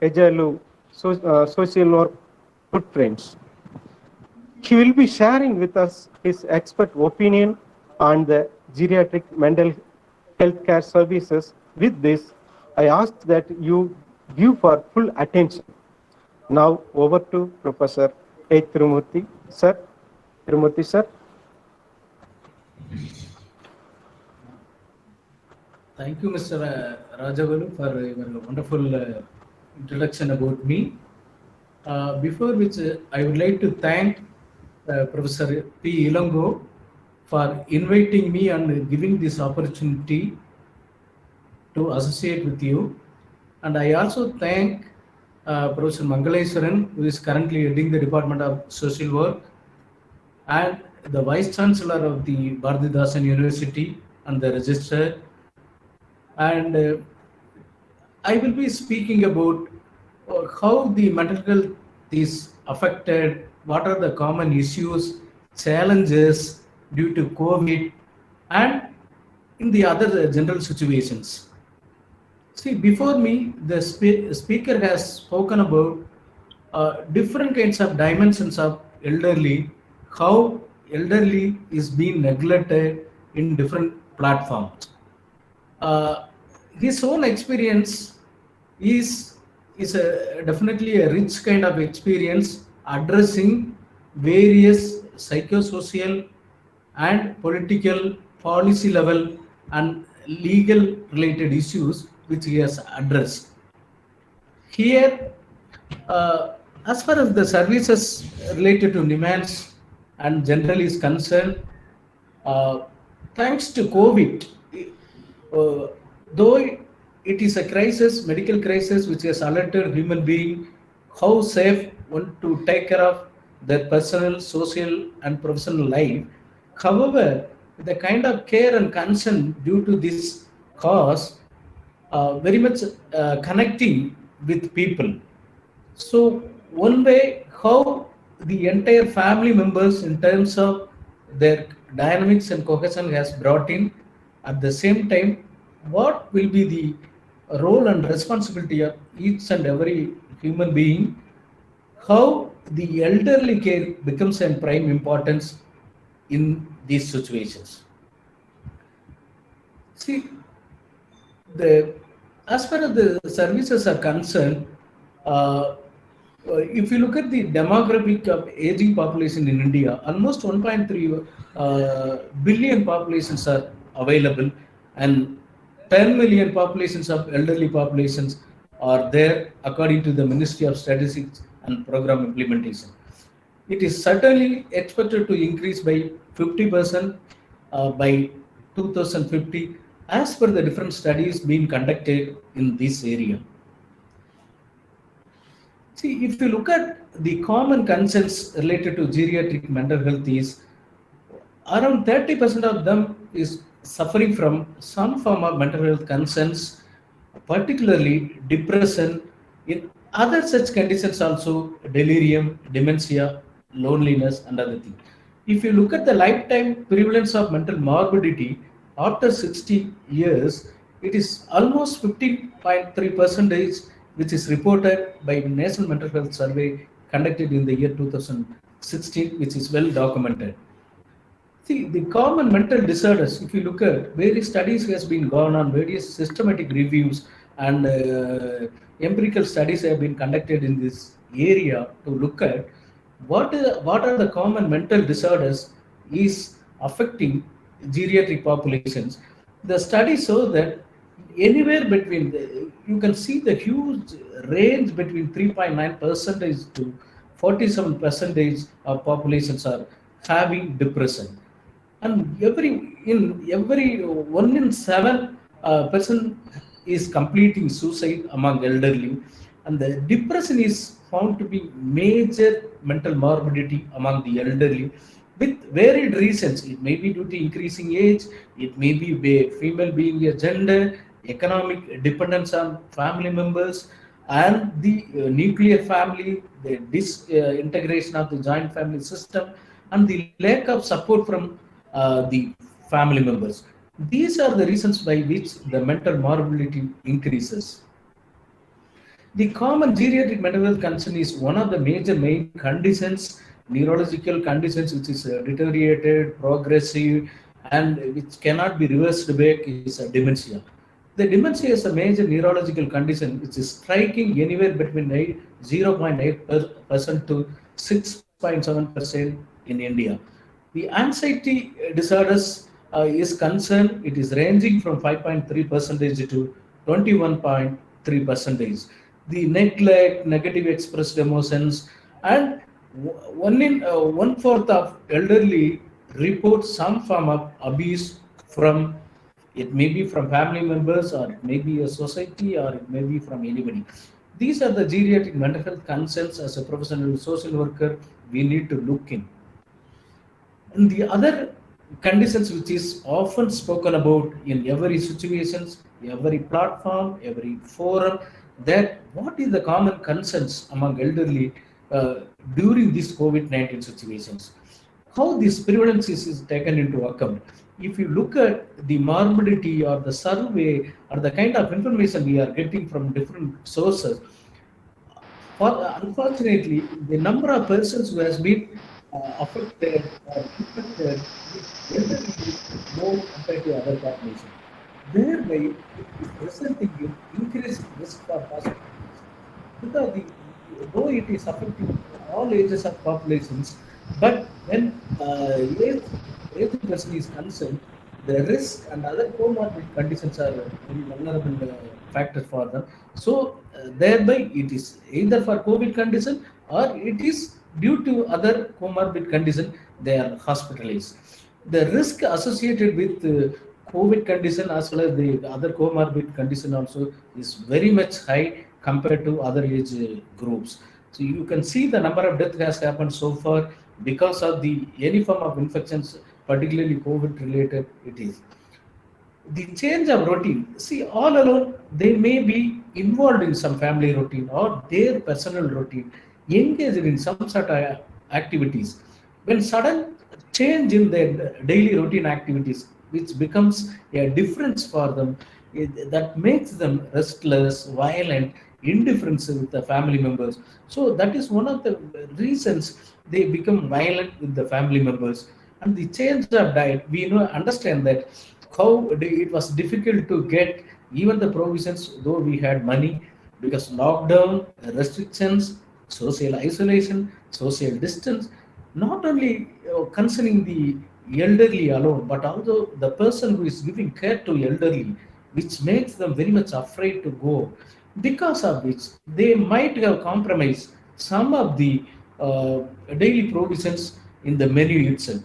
Ejalu Social Work Footprints. He will be sharing with us his expert opinion on the geriatric mental health care services. With this, I ask that you give for full attention. Now over to Professor A. Tirumurthy, sir. Tirumurthy, sir. Thank you, Mr. Rajavalu, for your wonderful introduction about me. Before which, I would like to thank Professor P. Ilango for inviting me and giving this opportunity to associate with you. And I also thank Professor Mangaleswaran, who is currently heading the Department of Social Work, and the Vice Chancellor of the Bharathidasan University and the Registrar. And I will be speaking about how the mental health is affected, what are the common issues, challenges due to COVID, and in the other general situations. See, before me, the speaker has spoken about different kinds of dimensions of elderly, how elderly is being neglected in different platforms. His own experience is definitely a rich kind of experience addressing various psychosocial and political, policy level and legal related issues which he has addressed. Here, as far as the services related to demands and generally is concerned, thanks to COVID, though it is a crisis, medical crisis, which has alerted human being how safe one to take care of their personal, social, and professional life. However, the kind of care and concern due to this cause very much connecting with people. So one way how the entire family members in terms of their dynamics and cohesion has brought in, at the same time, what will be the role and responsibility of each and every human being, how the elderly care becomes a prime importance in these situations. See, as far as the services are concerned, if you look at the demographic of aging population in India, almost 1.3 billion populations are available, and 10 million populations of elderly populations are there according to the Ministry of Statistics and Program Implementation. It is certainly expected to increase by 50% by 2050 as per the different studies being conducted in this area. See, if you look at the common concerns related to geriatric mental health is around 30% of them is suffering from some form of mental health concerns, particularly depression. In other such conditions also, delirium, dementia, loneliness, and other things. If you look at the lifetime prevalence of mental morbidity after 60 years, it is almost 15.3%, which is reported by National Mental Health Survey conducted in the year 2016, which is well documented. See, the common mental disorders, if you look at various studies has been gone on, various systematic reviews and empirical studies have been conducted in this area to look at what are the common mental disorders is affecting geriatric populations. The studies show that anywhere between, you can see the huge range between 3.9% to 47% of populations are having depression. and every 1 in 7 person is completing suicide among elderly, and the depression is found to be major mental morbidity among the elderly with varied reasons. It may be due to increasing age, it may be female being a gender, economic dependence on family members, and the nuclear family, the disintegration of the joint family system, and the lack of support from the family members. These are the reasons by which the mental morbidity increases. The common geriatric mental health concern is one of the major main conditions, neurological conditions which is deteriorated, progressive, and which cannot be reversed back is dementia. The dementia is a major neurological condition which is striking anywhere between 0.8% to 6.7% in India. The anxiety disorders is concerned, it is ranging from 5.3 percentage to 21.3 percentage. The neglect, negative expressed emotions, and one fourth of elderly report some form of abuse from, it may be from family members, or it may be a society, or it may be from anybody. These are the geriatric mental health concerns as a professional social worker we need to look in. And the other conditions which is often spoken about in every situations, every platform, every forum, that what is the common concerns among elderly during these COVID-19 situations. How this prevalence is taken into account. If you look at the morbidity or the survey or the kind of information we are getting from different sources, unfortunately, the number of persons who has been affected or infected is relatively more compared to other population. Thereby, it is resulting in increased risk for hospitals. Because though it is affecting all ages of populations, but when aged person is concerned, the risk and other comorbid conditions are very vulnerable factor for them. So thereby it is either for COVID condition or it is due to other comorbid condition they are hospitalized. The risk associated with COVID condition as well as the other comorbid condition also is very much high compared to other age groups. So you can see the number of death has happened so far because of the any form of infections, particularly COVID related. It is the change of routine. See, all alone they may be involved in some family routine or their personal routine, engaged in some sort of activities. When sudden change in their daily routine activities, which becomes a difference for them, that makes them restless, violent, indifference with the family members. So that is one of the reasons they become violent with the family members. And the change of diet, we know understand that how it was difficult to get even the provisions though we had money, because lockdown, restrictions, social isolation, social distance, not only concerning the elderly alone, but also the person who is giving care to elderly, which makes them very much afraid to go, because of which they might have compromised some of the daily provisions in the menu itself.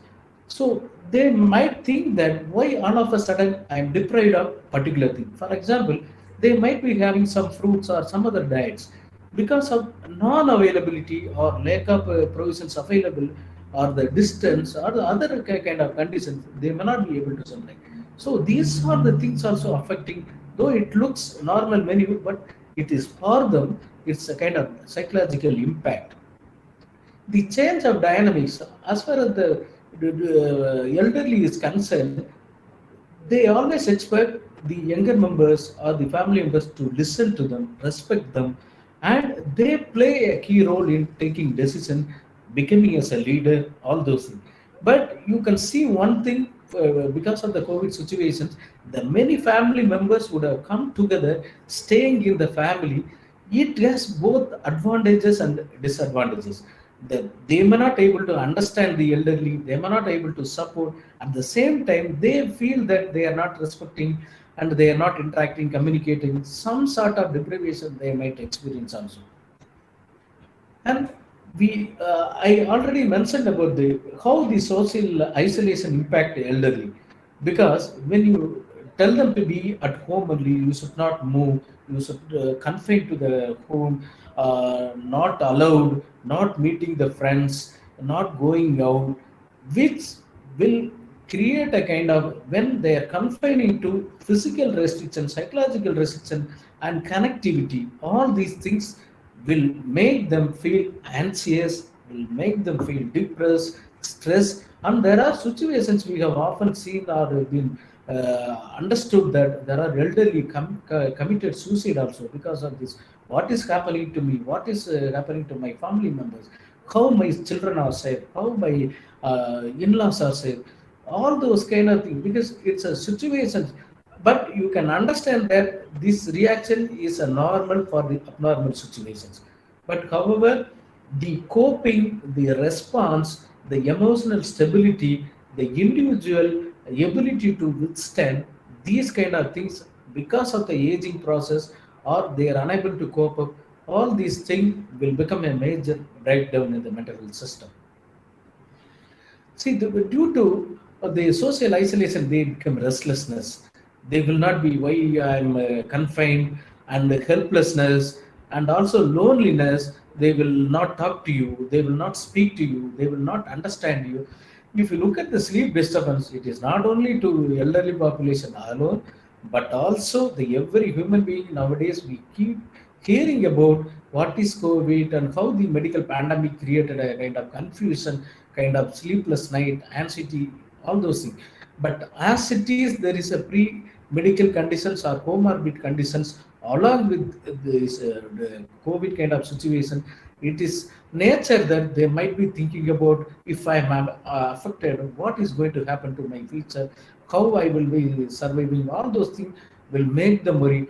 So they might think that why all of a sudden I am deprived of particular thing. For example, they might be having some fruits or some other diets because of non-availability or lack of provisions available, or the distance or the other kind of conditions they may not be able to supply. So these are the things also affecting, though it looks normal menu, but it is for them, it's a kind of psychological impact. The change of dynamics as far as the elderly is concerned, they always expect the younger members or the family members to listen to them, respect them, and they play a key role in taking decision, becoming as a leader, all those things. But you can see one thing, because of the COVID situations, the many family members would have come together, staying in the family. It has both advantages and disadvantages. They may not able to understand the elderly, they may not able to support. At the same time, they feel that they are not respecting and they are not interacting, communicating. Some sort of deprivation they might experience also. And I already mentioned about the how the social isolation impact the elderly, because when you tell them to be at home only, you should not move, you should confine to the home, not allowed, not meeting the friends, not going out, which will create a kind of, when they are confining to physical restriction, psychological restriction, and connectivity, all these things will make them feel anxious, will make them feel depressed, stressed. And there are situations we have often seen or been understood that there are elderly committed suicide also because of this. What is happening to me? What is happening to my family members? How my children are safe? How my in-laws are safe? All those kind of things, because it's a situation. But you can understand that this reaction is a normal for the abnormal situations. But however, the coping, the response, the emotional stability, the individual ability to withstand these kind of things because of the aging process, or they are unable to cope up, all these things will become a major breakdown in the mental health system. See, due to the social isolation, they become restlessness. They will not be why I'm confined, and the helplessness, and also loneliness. They will not talk to you. They will not speak to you. They will not understand you. If you look at the sleep disturbance, it is not only to elderly population alone, but also the every human being nowadays. We keep hearing about what is COVID and how the medical pandemic created a kind of confusion, kind of sleepless night, anxiety, all those things. But as it is, there is a pre-medical conditions or comorbid conditions along with this the COVID kind of situation. It is nature that they might be thinking about, if I am affected, what is going to happen to my future, how I will be surviving. All those things will make them worry.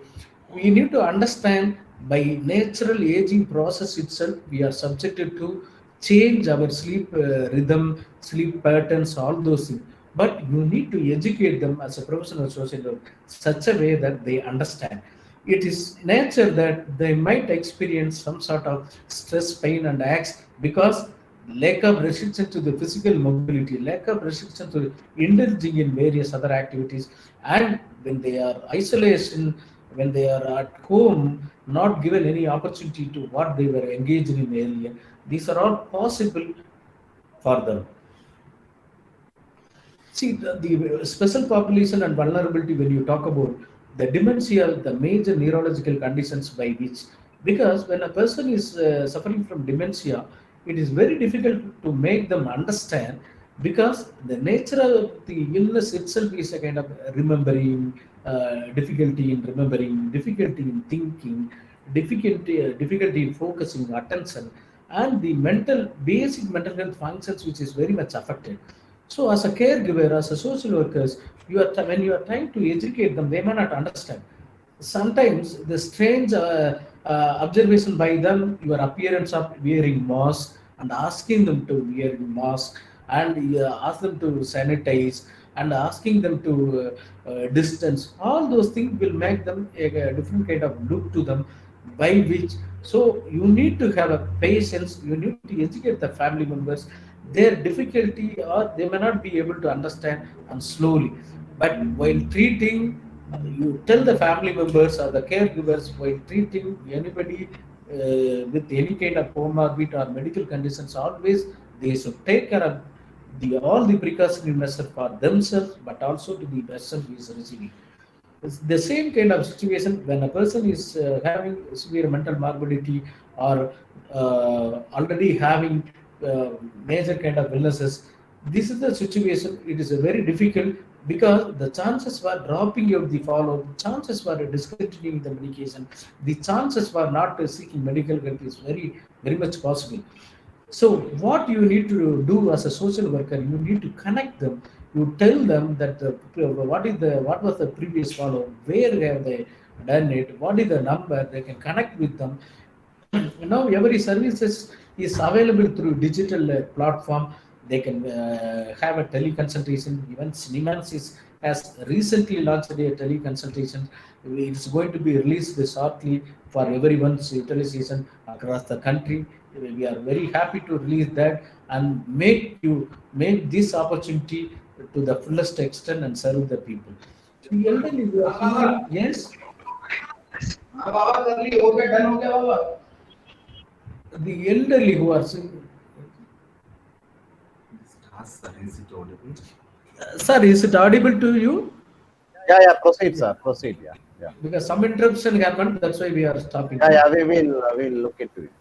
We need to understand, by natural aging process itself, we are subjected to change our sleep rhythm, sleep patterns, all those things. But you need to educate them as a professional social worker such a way that they understand. It is nature that they might experience some sort of stress, pain, and angst because lack of restriction to the physical mobility, lack of restriction to indulging in various other activities, and when they are isolation, when they are at home, not given any opportunity to what they were engaged in earlier. These are all possible for them. See, the special population and vulnerability, when you talk about the dementia, the major neurological conditions by which, because when a person is suffering from dementia, it is very difficult to make them understand, because the nature of the illness itself is a kind of remembering, difficulty in remembering, difficulty in thinking, difficulty in focusing attention, and the mental basic mental health functions, which is very much affected. So, as a caregiver, as a social workers, when you are trying to educate them, they may not understand. Sometimes the strange observation by them, your appearance of wearing mask, and asking them to wear mask, and ask them to sanitize, and asking them to distance. All those things will make them a different kind of look to them, by which, so you need to have a patience. You need to educate the family members, their difficulty, or they may not be able to understand, and slowly. But while treating, you tell the family members or the caregivers, while treating anybody with any kind of comorbid or medical conditions, always they should take care of all the precautionary measures for themselves, but also to the person who is receiving. It's the same kind of situation when a person is having severe mental morbidity, or already having major kind of illnesses. This is the situation. It is a very difficult, because the chances for dropping out the follow, chances for discontinuing the medication, the chances for not seeking medical help is very, very much possible. So what you need to do as a social worker, you need to connect them. You tell them that what was the previous follow, where have they done it, what is the number, they can connect with them. Now every services is available through digital platform. They can have a teleconsultation. Even Cinemas has recently launched a teleconsultation. It's going to be released shortly for everyone's utilization across the country. We are very happy to release that and make this opportunity to the fullest extent and serve the people. The elderly who are single, yes, the elderly who are single. Sir, is it audible to you? Yeah, yeah, proceed, sir. Proceed. Yeah, yeah. Because some interruption happened, that's why we are stopping. Yeah, yeah, we will look into it.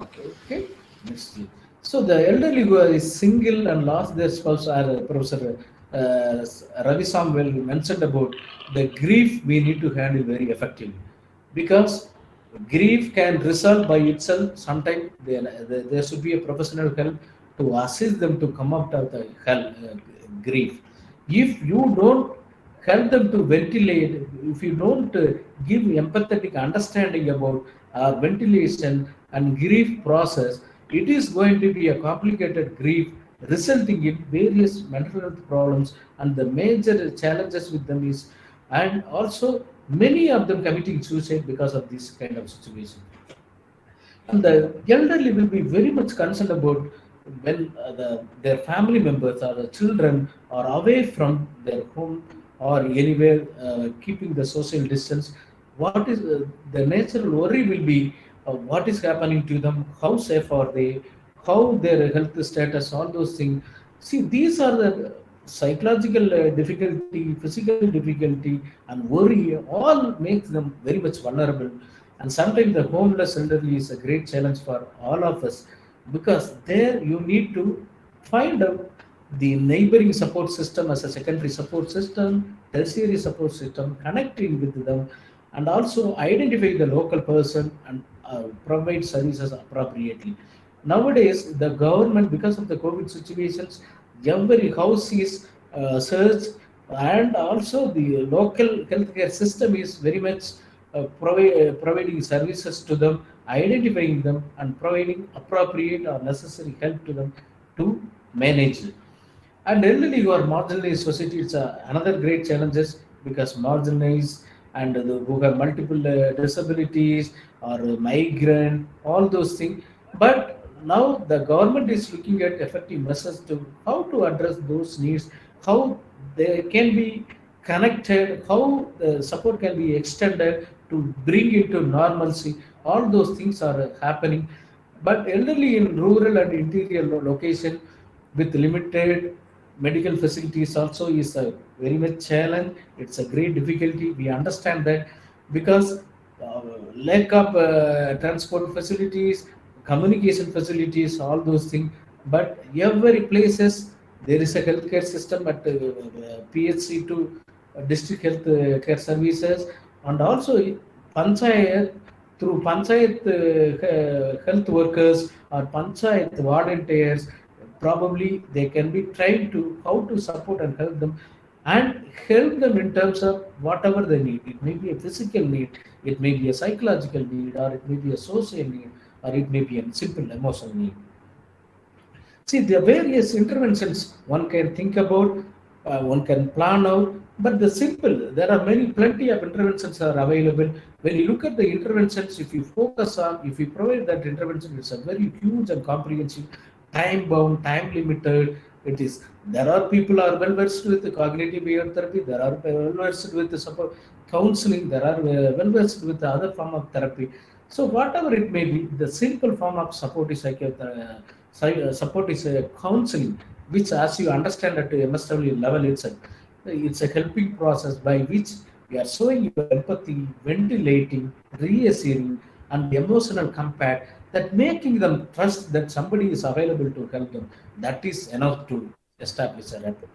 Okay. Next. So the elderly who is single and lost their spouse, are Professor Ravi Samwell mentioned about the grief we need to handle very effectively, because grief can resolve by itself. Sometimes there should be a professional help to assist them to come out of the grief. If you don't help them to ventilate, if you don't give empathetic understanding about ventilation and grief process, it is going to be a complicated grief resulting in various mental health problems, and the major challenges with them is, and also many of them committing suicide because of this kind of situation. And the elderly will be very much concerned about when their family members or the children are away from their home or anywhere, keeping the social distance. What is the natural worry will be what is happening to them, how safe are they, how their health status, all those things. See, these are the psychological difficulty, physical difficulty, and worry all makes them very much vulnerable. And sometimes the homeless elderly is a great challenge for all of us, because there you need to find out the neighboring support system as a secondary support system, tertiary support system, connecting with them, and also identify the local person and provide services appropriately. Nowadays, the government, because of the COVID situations, every house is searched, and also the local healthcare system is very much providing services to them, identifying them, and providing appropriate or necessary help to them to manage it. And elderly who are marginalized society, it's another great challenges, because marginalized and who have multiple disabilities or migrant, all those things. But now the government is looking at effective measures to how to address those needs, how they can be connected, how the support can be extended to bring into normalcy. All those things are happening. But elderly in rural and interior location with limited medical facilities also is a very much challenge. It's a great difficulty. We understand that, because lack of transport facilities, communication facilities, all those things. But every places there is a healthcare system at PHC to district health care services, and also panchayat, through panchayat health workers or panchayat volunteers, probably they can be trained to how to support and help them in terms of whatever they need. It may be a physical need, it may be a psychological need, or it may be a social need, or it may be a simple emotional need. See, the various interventions one can think about, one can plan out, but there are plenty of interventions are available. When you look at the interventions, if you focus on, if you provide that intervention, it's a very huge and comprehensive, time bound, time limited. It is, there are people are well versed with the cognitive behavior therapy, there are well versed with the support counseling, there are well versed with the other form of therapy. So whatever it may be, the simple form of support is support is a counseling, which, as you understand at MSW level itself, it's a helping process by which we are showing you empathy, ventilating, reassuring, and emotional compassion, that making them trust that somebody is available to help them. That is enough to establish a rapport.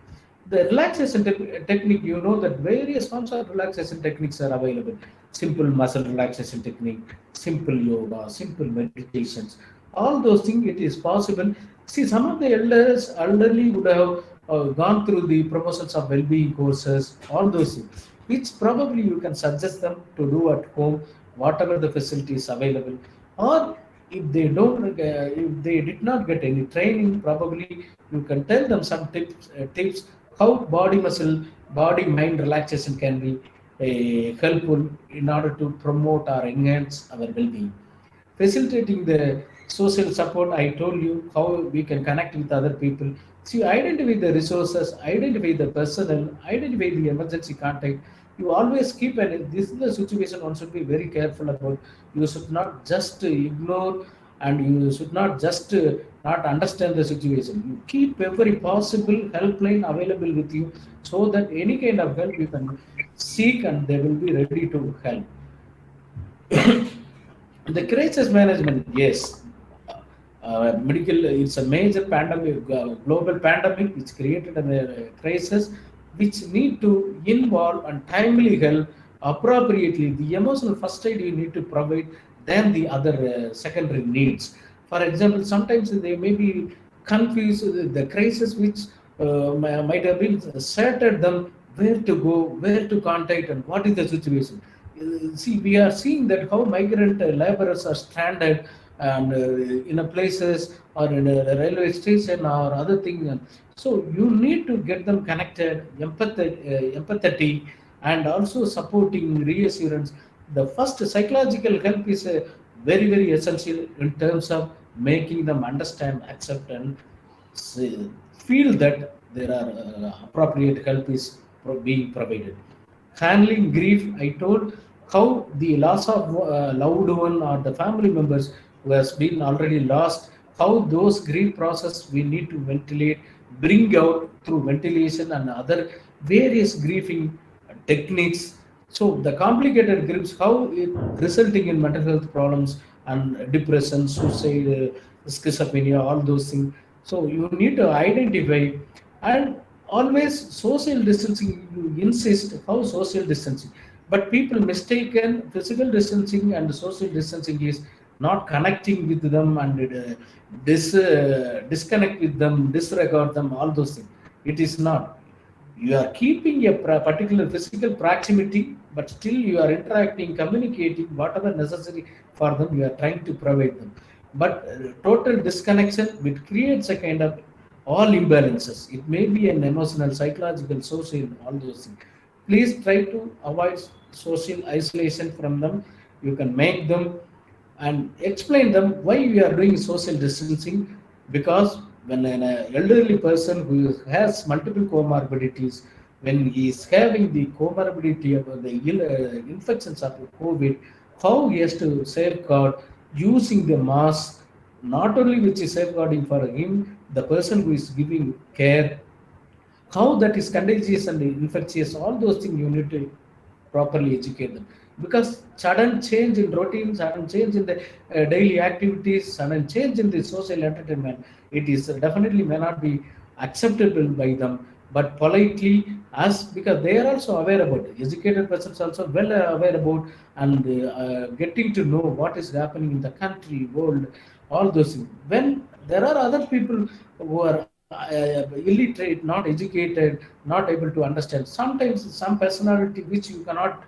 The relaxation technique, you know that various forms of relaxation techniques are available. Simple muscle relaxation technique, simple yoga, simple meditations, all those things it is possible. See, some of the elderly would have gone through the promotions of well-being courses, all those things, which probably you can suggest them to do at home, whatever the facilities available. Or if they don't, if they did not get any training, probably you can tell them some tips how body mind relaxation can be helpful in order to promote or enhance our well-being. Facilitating the social support, I told you how we can connect with other people. See, identify the resources, identify the personnel, identify the emergency contact. You always keep, and this is the situation one should be very careful about. You should not just ignore, and you should not just not understand the situation. You keep every possible helpline available with you, so that any kind of help you can seek and they will be ready to help. The crisis management, yes. Medical, it's a major pandemic, global pandemic, which created a crisis, which need to involve and timely help appropriately. The emotional first aid you need to provide, then the other secondary needs. For example, sometimes they may be confused with the crisis, which might have been settled them where to go, where to contact, and what is the situation. See, we are seeing that how migrant laborers are stranded and in a places or in a railway station or other thing. So you need to get them connected, empathetic, and also supporting reassurance. The first psychological help is very essential in terms of making them understand, accept, and feel that there are appropriate help is being provided. Handling grief, I told how the loss of loved one or the family members who has been already lost, how those grief process we need to ventilate, bring out through ventilation and other various grieving techniques. So the complicated griefs, how it resulting in mental health problems and depression, suicide, schizophrenia, all those things. So you need to identify, and always social distancing, you insist how social distancing, but people mistaken physical distancing and social distancing is not connecting with them and disconnect with them, disregard them, all those things. It is not. You are keeping a particular physical proximity, but still you are interacting, communicating, whatever necessary for them, you are trying to provide them. But total disconnection, it creates a kind of all imbalances. It may be an emotional, psychological, social, all those things. Please try to avoid social isolation from them. You can make them and explain them why we are doing social distancing, because when an elderly person who has multiple comorbidities, when he is having the comorbidity of the infections of COVID, how he has to safeguard using the mask, not only which is safeguarding for him, the person who is giving care, how that is contagious and infectious, all those things you need to properly educate them. Because sudden change in routine, sudden change in the daily activities, sudden change in the social entertainment, it is definitely may not be acceptable by them. But politely, as because they are also aware about it, educated persons also well aware about and getting to know what is happening in the country, world, all those things. When there are other people who are illiterate, not educated, not able to understand. Sometimes some personality which you cannot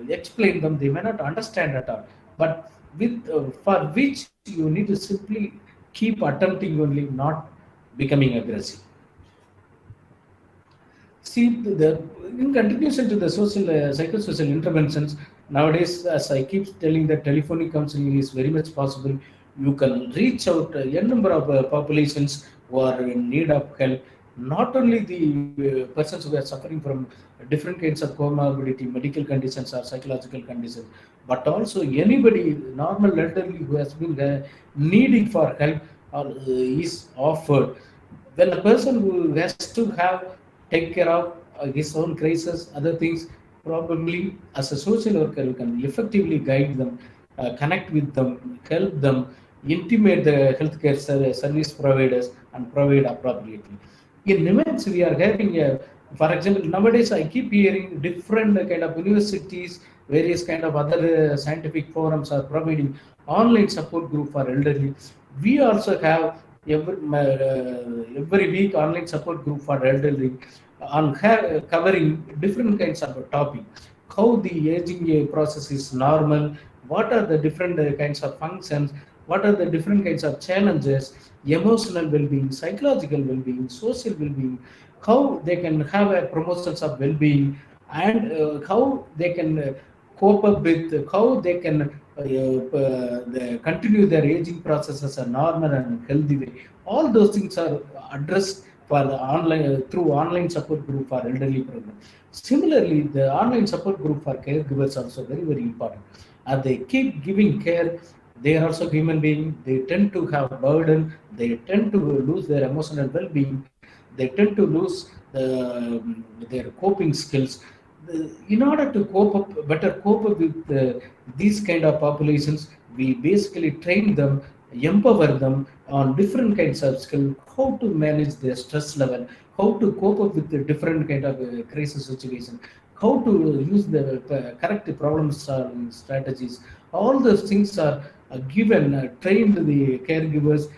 explain them, they may not understand at all. But with for which you need to simply keep attempting only, not becoming aggressive. See, in continuation to the social, psychosocial interventions, nowadays, as I keep telling, that telephonic counseling is very much possible. You can reach out a number of populations who are in need of help. Not only the persons who are suffering from different kinds of comorbidity, medical conditions or psychological conditions, but also anybody, normal elderly who has been needing for help is offered. When a person who has to have take care of his own crisis, other things, probably as a social worker, you can effectively guide them, connect with them, help them, intimate the healthcare service providers, and provide appropriately. In Nimitz, we are having for example, nowadays I keep hearing different kind of universities, various kind of other scientific forums are providing online support group for elderly. We also have every week online support group for elderly on covering different kinds of topic. How the aging process is normal, what are the different kinds of functions, what are the different kinds of challenges, emotional well-being, psychological well-being, social well-being, how they can have a promotions of well-being, and how they can cope up with, how they can continue their aging process as a normal and healthy way. All those things are addressed for the online through online support group for elderly program. Similarly, the online support group for caregivers also very important. And they keep giving care. They are also human being. They tend to have burden. They tend to lose their emotional well-being. They tend to lose their coping skills. In order to cope up with these kind of populations, we basically train them, empower them on different kinds of skill, how to manage their stress level, how to cope up with the different kind of crisis situation, how to use the correct problem solving strategies. All those things are given, trained the caregivers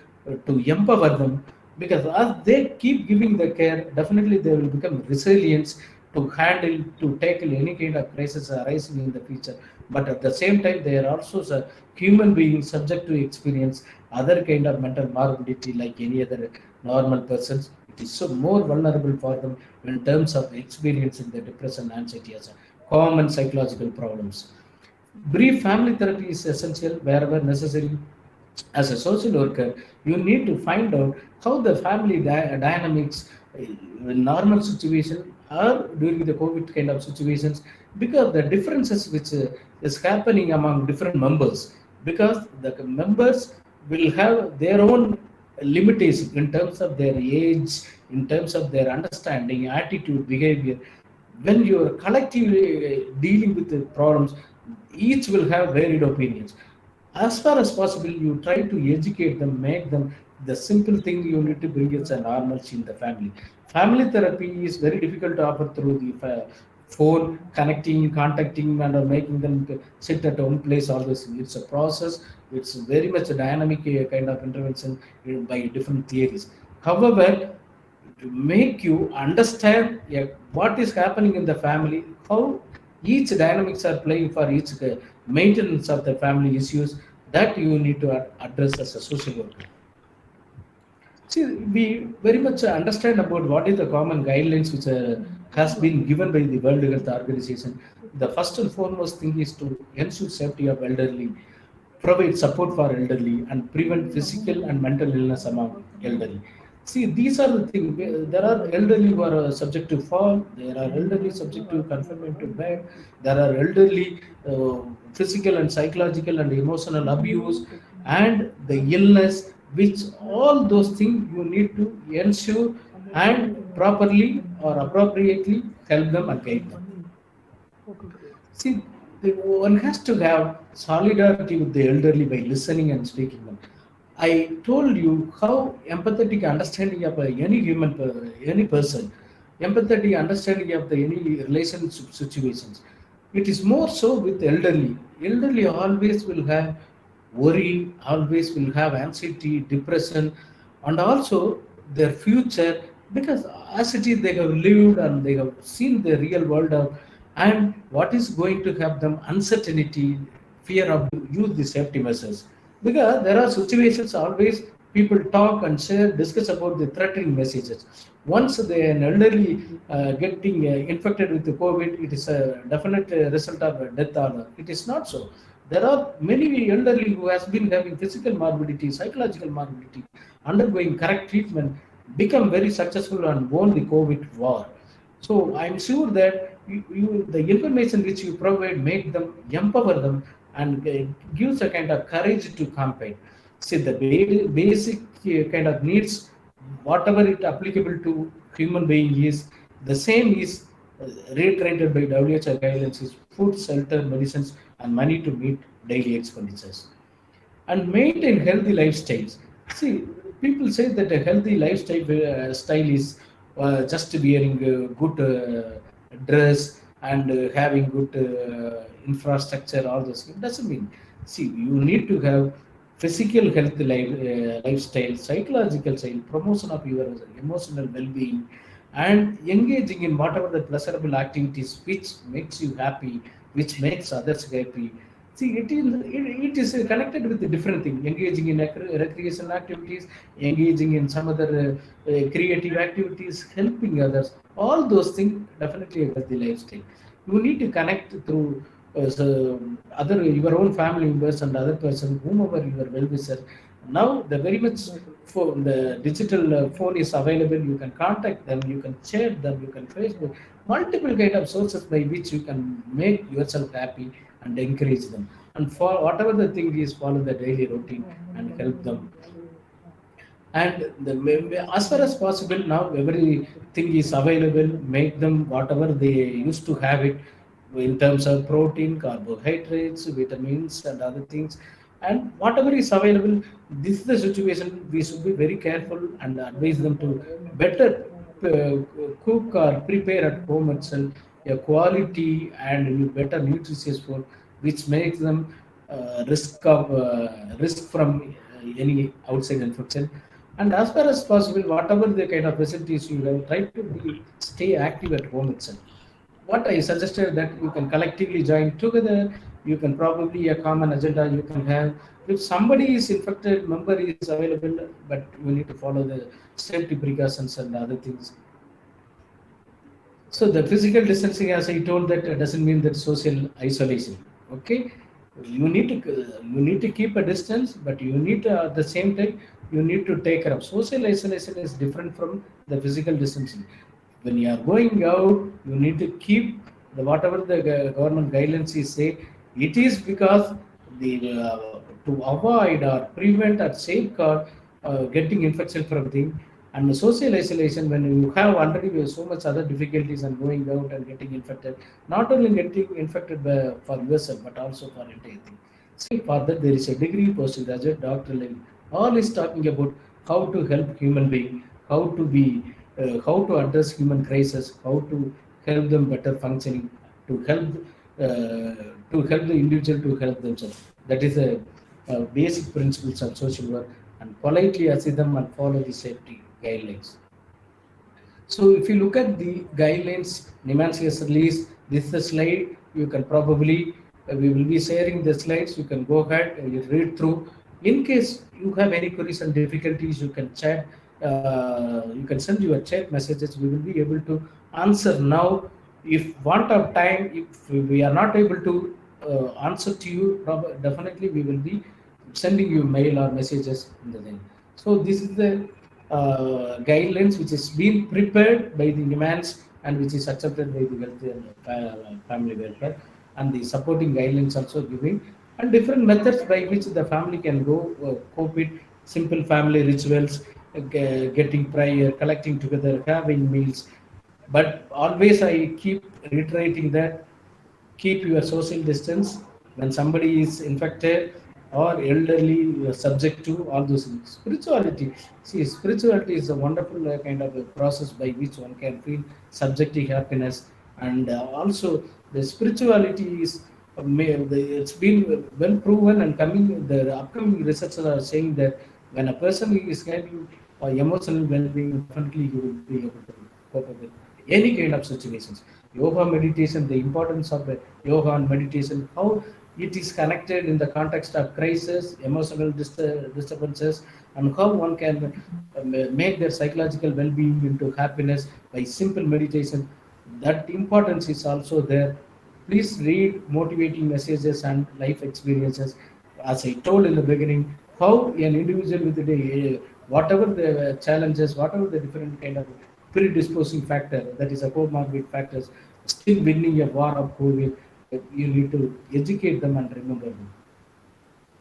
to empower them, because as they keep giving the care, definitely they will become resilient to handle, to tackle any kind of crisis arising in the future. But at the same time, they are also a human being subject to experience other kind of mental morbidity like any other normal persons. It is so more vulnerable for them in terms of experiencing the depression, anxiety as a common psychological problems. Brief family therapy is essential wherever necessary. As a social worker, you need to find out how the family dynamics in normal situation or during the COVID kind of situations, because the differences which is happening among different members, because the members will have their own limitation in terms of their age, in terms of their understanding, attitude, behavior. When you are collectively dealing with the problems, each will have varied opinions. As far as possible, you try to educate them, make them, the simple thing you need to bring is a normalcy in the family. Family therapy is very difficult to offer through the phone, connecting, contacting, and making them to sit at one place. All this, it's a process. It's very much a dynamic kind of intervention by different theories. However, to make you understand, yeah, what is happening in the family, how each dynamics are playing for each maintenance of the family issues, that you need to address as a social worker. See, we very much understand about what is the common guidelines which has been given by the World Health Organization. The first and foremost thing is to ensure safety of elderly, provide support for elderly, and prevent physical and mental illness among elderly. See, these are the things. There are elderly who are subject to fall. There are elderly subject to confinement to bed. There are elderly physical and psychological and emotional abuse, and the illness, which all those things you need to ensure and properly or appropriately help them and guide them. See, one has to have solidarity with the elderly by listening and speaking them. I told you how empathetic understanding of any human, any person, empathetic understanding of the any relationship situations. It is more so with elderly. Elderly always will have worry, always will have anxiety, depression, and also their future, because as it is they have lived and they have seen the real world of, and what is going to have them uncertainty, fear of use the safety measures, because there are situations always people talk and share, discuss about the threatening messages. Once they an elderly getting infected with the COVID, it is a definite result of death or it is not so. There are many elderly who has been having physical morbidity, psychological morbidity, undergoing correct treatment, become very successful and won the COVID war. So I'm sure that the information which you provide make them, empower them, and gives a kind of courage to campaign. See, the basic kind of needs, whatever it applicable to human being is, the same is reiterated by WHO guidelines is food, shelter, medicines, and money to meet daily expenditures. And maintain healthy lifestyles. See, people say that a healthy style is just wearing good dress and having good infrastructure. All those. It doesn't mean. See, you need to have physical health lifestyle, psychological style, promotion of your emotional well-being, and engaging in whatever the pleasurable activities which makes you happy, which makes others happy. See, it is connected with the different thing, engaging in recreational activities, engaging in some other creative activities, helping others. All those things definitely a healthy lifestyle. You need to connect through other your own family members and other person, whomever your well-wisher. Now the very much for the digital phone is available. You can contact them, you can share them, you can Facebook, multiple kind of sources by which you can make yourself happy and encourage them. And for whatever the thing is, follow the daily routine and help them. And as far as possible, now everything is available. Make them whatever they used to have it in terms of protein, carbohydrates, vitamins, and other things. And whatever is available, this is the situation. We should be very careful and advise them to better cook or prepare at home itself a quality and better nutritious food, which makes them risk from any outside infection. And as far as possible, whatever the kind of facilities you have, try to stay active at home itself. What I suggested that you can collectively join together. You can probably a common agenda you can have. If somebody is infected, member is available, but we need to follow the safety precautions and other things. So the physical distancing, as I told, that doesn't mean that social isolation. Okay, you need to keep a distance, but you need to, at the same time you need to take care of. Social isolation is different from the physical distancing. When you are going out, you need to keep the whatever the government guidelines is say. It is because to avoid or prevent or safeguard getting infection from thing. And the social isolation, when you have already so much other difficulties and going out and getting infected, not only getting infected for yourself but also for entire thing. See, for that there is a degree, postgraduate, doctoral level. All is talking about how to help human being, how to be, how to address human crisis, how to help them better functioning, to help the individual to help themselves. That is a basic principles of social work, and politely assist them and follow the safety guidelines. So if you look at the guidelines, Niman's has released, this is the slide. You can probably, we will be sharing the slides. You can go ahead and you read through. In case you have any queries and difficulties, you can chat. You can send your chat messages. We will be able to answer now. If want of time, if we are not able to answer to you, definitely we will be sending you mail or messages in the thing. So this is the guidelines which is being prepared by the demands and which is accepted by the health and family welfare, and the supporting guidelines also giving, and different methods by which the family can go cope with simple family rituals, getting prayer, collecting together, having meals. But always I keep reiterating that keep your social distance when somebody is infected or elderly, subject to all those things. Spirituality, see, spirituality is a wonderful kind of a process by which one can feel subjective happiness. And also the spirituality is it's been well proven, and coming the upcoming researchers are saying that when a person is having emotional well-being, definitely you will be able to cope with any kind of situations. Yoga, meditation, the importance of yoga and meditation, how it is connected in the context of crisis, emotional disturbances, and how one can make their psychological well-being into happiness by simple meditation. That importance is also there. Please read motivating messages and life experiences. As I told in the beginning, how an individual with the whatever the challenges, whatever the different kind of predisposing factor, that is a comorbid factors, still winning a war of COVID, you need to educate them and remember them.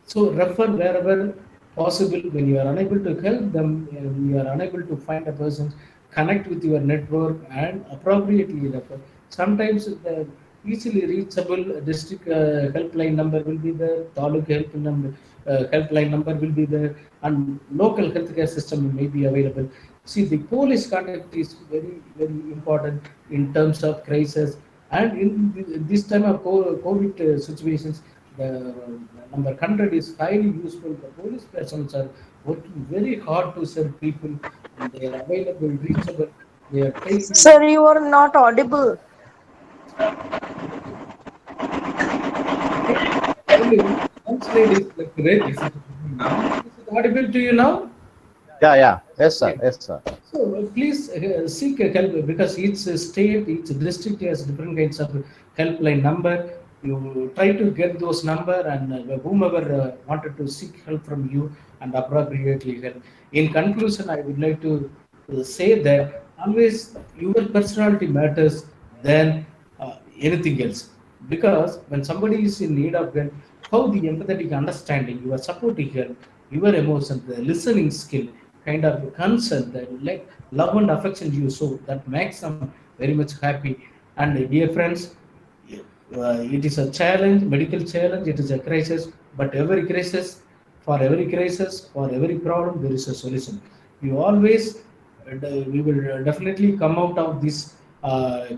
So refer wherever possible. When you are unable to help them, you are unable to find a person, connect with your network and appropriately refer. Sometimes the easily reachable district helpline number will be there, taluk helpline number will be there, and local healthcare system may be available. See, the police contact is very, very important in terms of crisis. And in this time of COVID situations, the number 100 is highly useful. The police persons are working very hard to serve people, and they are available, reachable. They are taking. Sir, you are not audible. slide is like red. Is it now? Is it audible to you now? Yeah. Yes, sir. Yeah. Yes, sir. So please seek help because each state, each district has different kinds of helpline number. You try to get those number and whomever wanted to seek help from you and appropriately help. In conclusion, I would like to say that always your personality matters than anything else. Because when somebody is in need of help, how the empathetic understanding, your supporting help, your emotion, the listening skill, kind of concern, the like love and affection you show, that makes them very much happy. And dear friends, it is a challenge, medical challenge, it is a crisis, but every crisis, for every problem, there is a solution. You always, we will definitely come out of this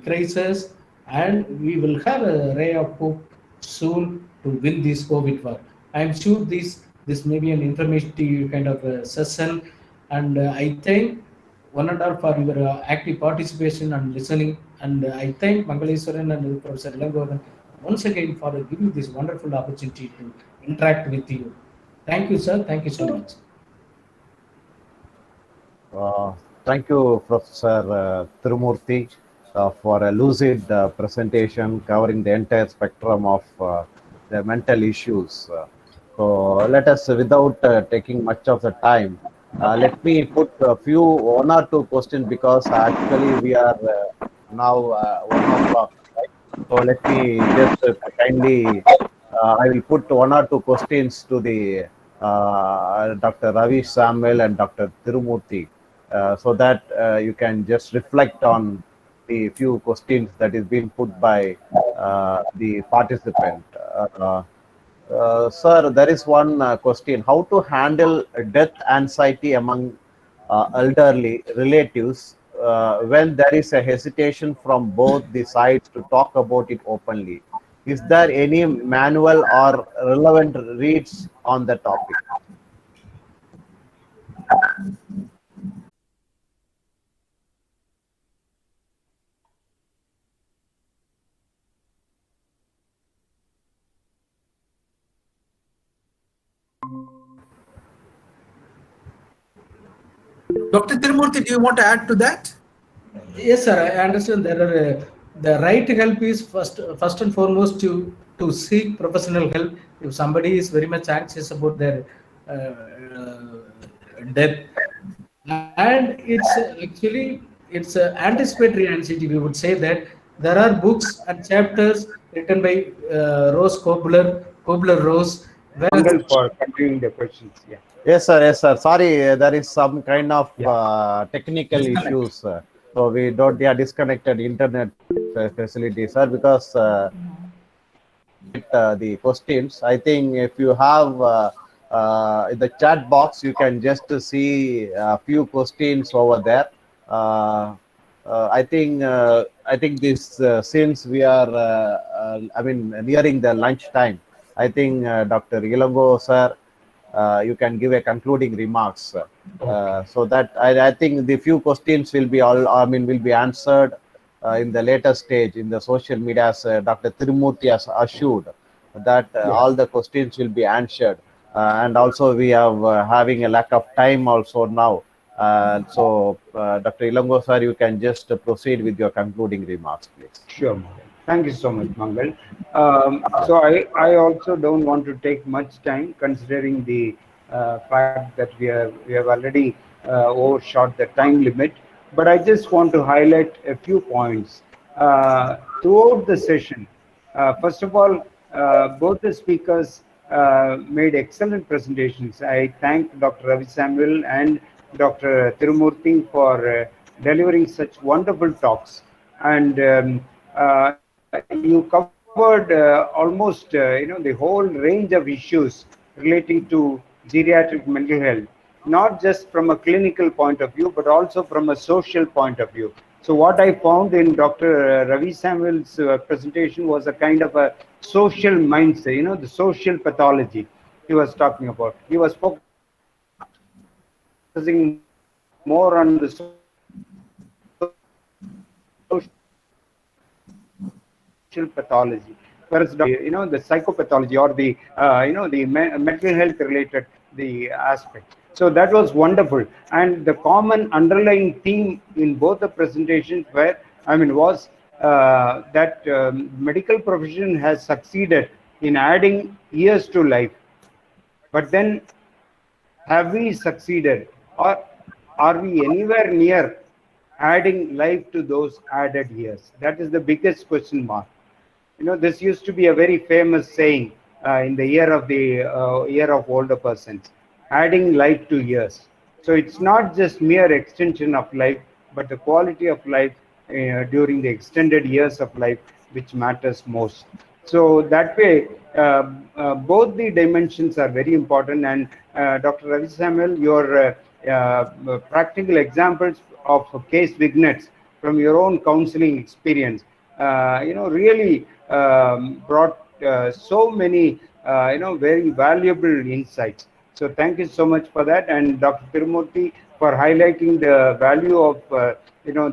crisis and we will have a ray of hope soon to win this COVID war. I am sure this may be an informative kind of session, and I thank one and all for your active participation and listening. And I thank Mangaleswaran and Professor Ilangovan once again for giving this wonderful opportunity to interact with you. Thank you, sir. Thank you so much. Uh, Thank you, Professor Tirumurthy, for a lucid presentation covering the entire spectrum of the mental issues. So let us, without taking much of the time, let me put one or two questions because actually we are now 1 o'clock, right? So let me just kindly, I will put one or two questions to the Dr. Ravi Samuel and Dr. Tirumurthy, so that you can just reflect on the few questions that is being put by the participant. Sir, there is one question: how to handle death anxiety among elderly relatives when there is a hesitation from both the sides to talk about it openly? Is there any manual or relevant reads on the topic? Dr. Tirumurthy, do you want to add to that? Yes, sir. I understand there are the right help is first and foremost to seek professional help if somebody is very much anxious about their death, and it's anticipatory anxiety. We would say that there are books and chapters written by Kobler Rose, where Mangal for continuing the questions. Yeah. Yes, sir. Yes, sir. Sorry, there is some kind of Yeah. technical Disconnect. issues. So we don't, yeah, disconnected internet facility, sir, because the questions. I think if you have in the chat box, you can just see a few questions over there. I think this since we are I mean nearing the lunch time. I think Dr. Ilango sir, you can give a concluding remarks, Okay. so that I think the few questions will be all, I mean, will be answered in the later stage in the social media, as Dr. Tirumurthy has assured that Yeah. all the questions will be answered. And also we have having a lack of time also now. Dr. Ilango sir, you can just proceed with your concluding remarks, please. Sure, Mangal. Thank you so much, Mangal. So I also don't want to take much time considering the fact that we have already overshot the time limit. But I just want to highlight a few points throughout the session. First of all, both the speakers made excellent presentations. I thank Dr. Ravi Samuel and Dr. Tirumurthy for delivering such wonderful talks. And you covered almost the whole range of issues relating to geriatric mental health, not just from a clinical point of view, but also from a social point of view. So what I found in Dr. Ravi Samuel's presentation was a kind of a social mindset, the social pathology he was talking about. He was focusing more on the social pathology. So whereas the psychopathology or the the mental health related the aspect. So that was wonderful, and the common underlying theme in both the presentations was that medical profession has succeeded in adding years to life, but then have we succeeded, or are we anywhere near adding life to those added years? That is the biggest question mark. This used to be a very famous saying in the year of older persons, adding life to years. So it's not just mere extension of life, but the quality of life during the extended years of life which matters most. So that way, both the dimensions are very important. And Dr. Ravi Samuel, your practical examples of case vignettes from your own counseling experience, really brought so many, very valuable insights. So thank you so much for that. And Dr. Tirumurthy for highlighting the value of,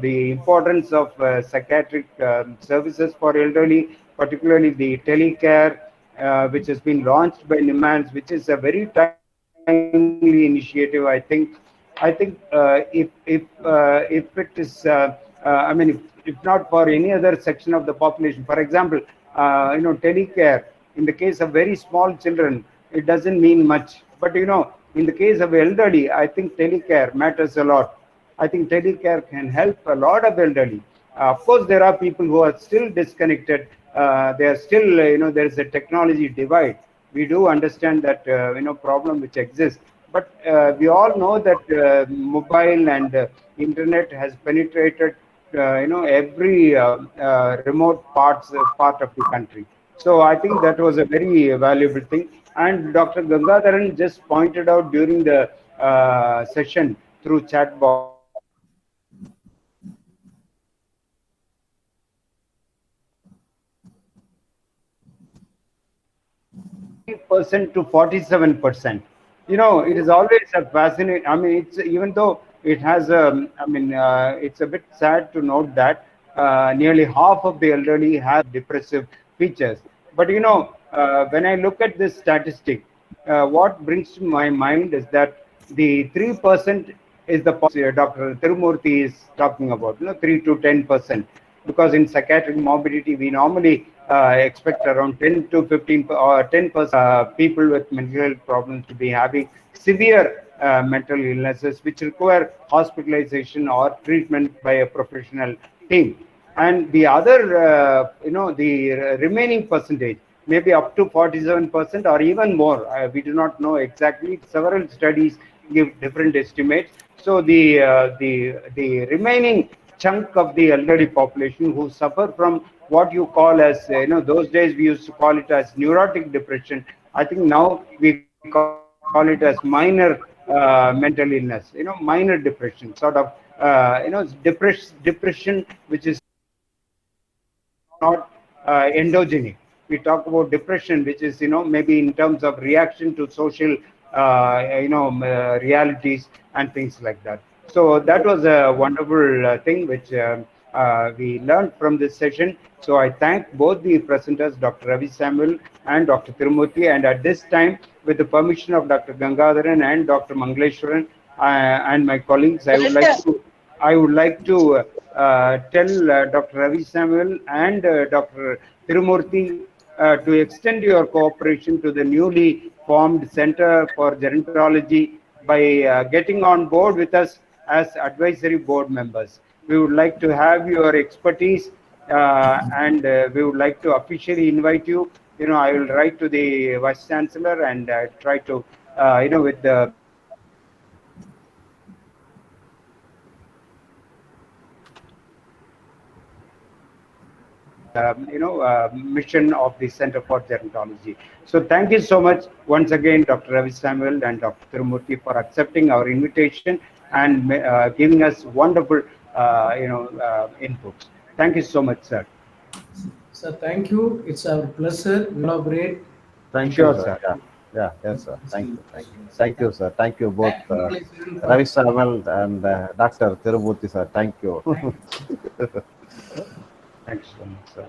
the importance of psychiatric services for elderly, particularly the telecare, which has been launched by NIMANS, which is a very timely initiative. If it is, if not for any other section of the population, for example, telecare, in the case of very small children, it doesn't mean much. But in the case of elderly, I think telecare matters a lot. I think telecare can help a lot of elderly. Of course, there are people who are still disconnected. They are still, there is a technology divide. We do understand that, problem which exists. But we all know that mobile and internet has penetrated, every remote part of the country. So I think that was a very valuable thing. And Dr. Gangadharan just pointed out during the session through chat box percent to 47%. It is always a fascinating. I mean, it's even though it has a. It's a bit sad to note that nearly half of the elderly have depressive features. But when I look at this statistic, what brings to my mind is that the 3% is the Dr. Tirumurthy is talking about. 3 to 10%. Because in psychiatric morbidity, we normally expect around 10 to 15 or 10% people with mental health problems to be having severe mental illnesses which require hospitalization or treatment by a professional team. And the other, the remaining percentage, maybe up to 47% or even more. We do not know exactly. Several studies give different estimates. So the remaining chunk of the elderly population who suffer from what you call as, those days we used to call it as neurotic depression. I think now we call it as minor mental illness, minor depression, sort of, depression which is not endogenic. We talk about depression, which is, maybe in terms of reaction to social, realities and things like that. So that was a wonderful thing which we learned from this session. So I thank both the presenters, Dr. Ravi Samuel and Dr. Tirumurthy. And at this time, with the permission of Dr. Gangadharan and Dr. Mangaleshwaran and my colleagues, I would like to tell Dr. Ravi Samuel and Dr. Tirumurthy to extend your cooperation to the newly formed Center for Gerontology by getting on board with us as advisory board members. We would like to have your expertise and we would like to officially invite you. I will write to the Vice Chancellor and try to, with the mission of the Center for Gerontology. So thank you so much once again, Dr. Ravi Samuel and Dr. Tirumurthy, for accepting our invitation and giving us wonderful, inputs. Thank you so much, sir. Sir, thank you. It's our pleasure. We collaborate. Thank you, sir. Yeah, yes, sir. Thank you. Thank you, sir. Thank you both, Ravi Samuel and Dr. Tirumurthy, sir. Thank you. Thanks so much, sir.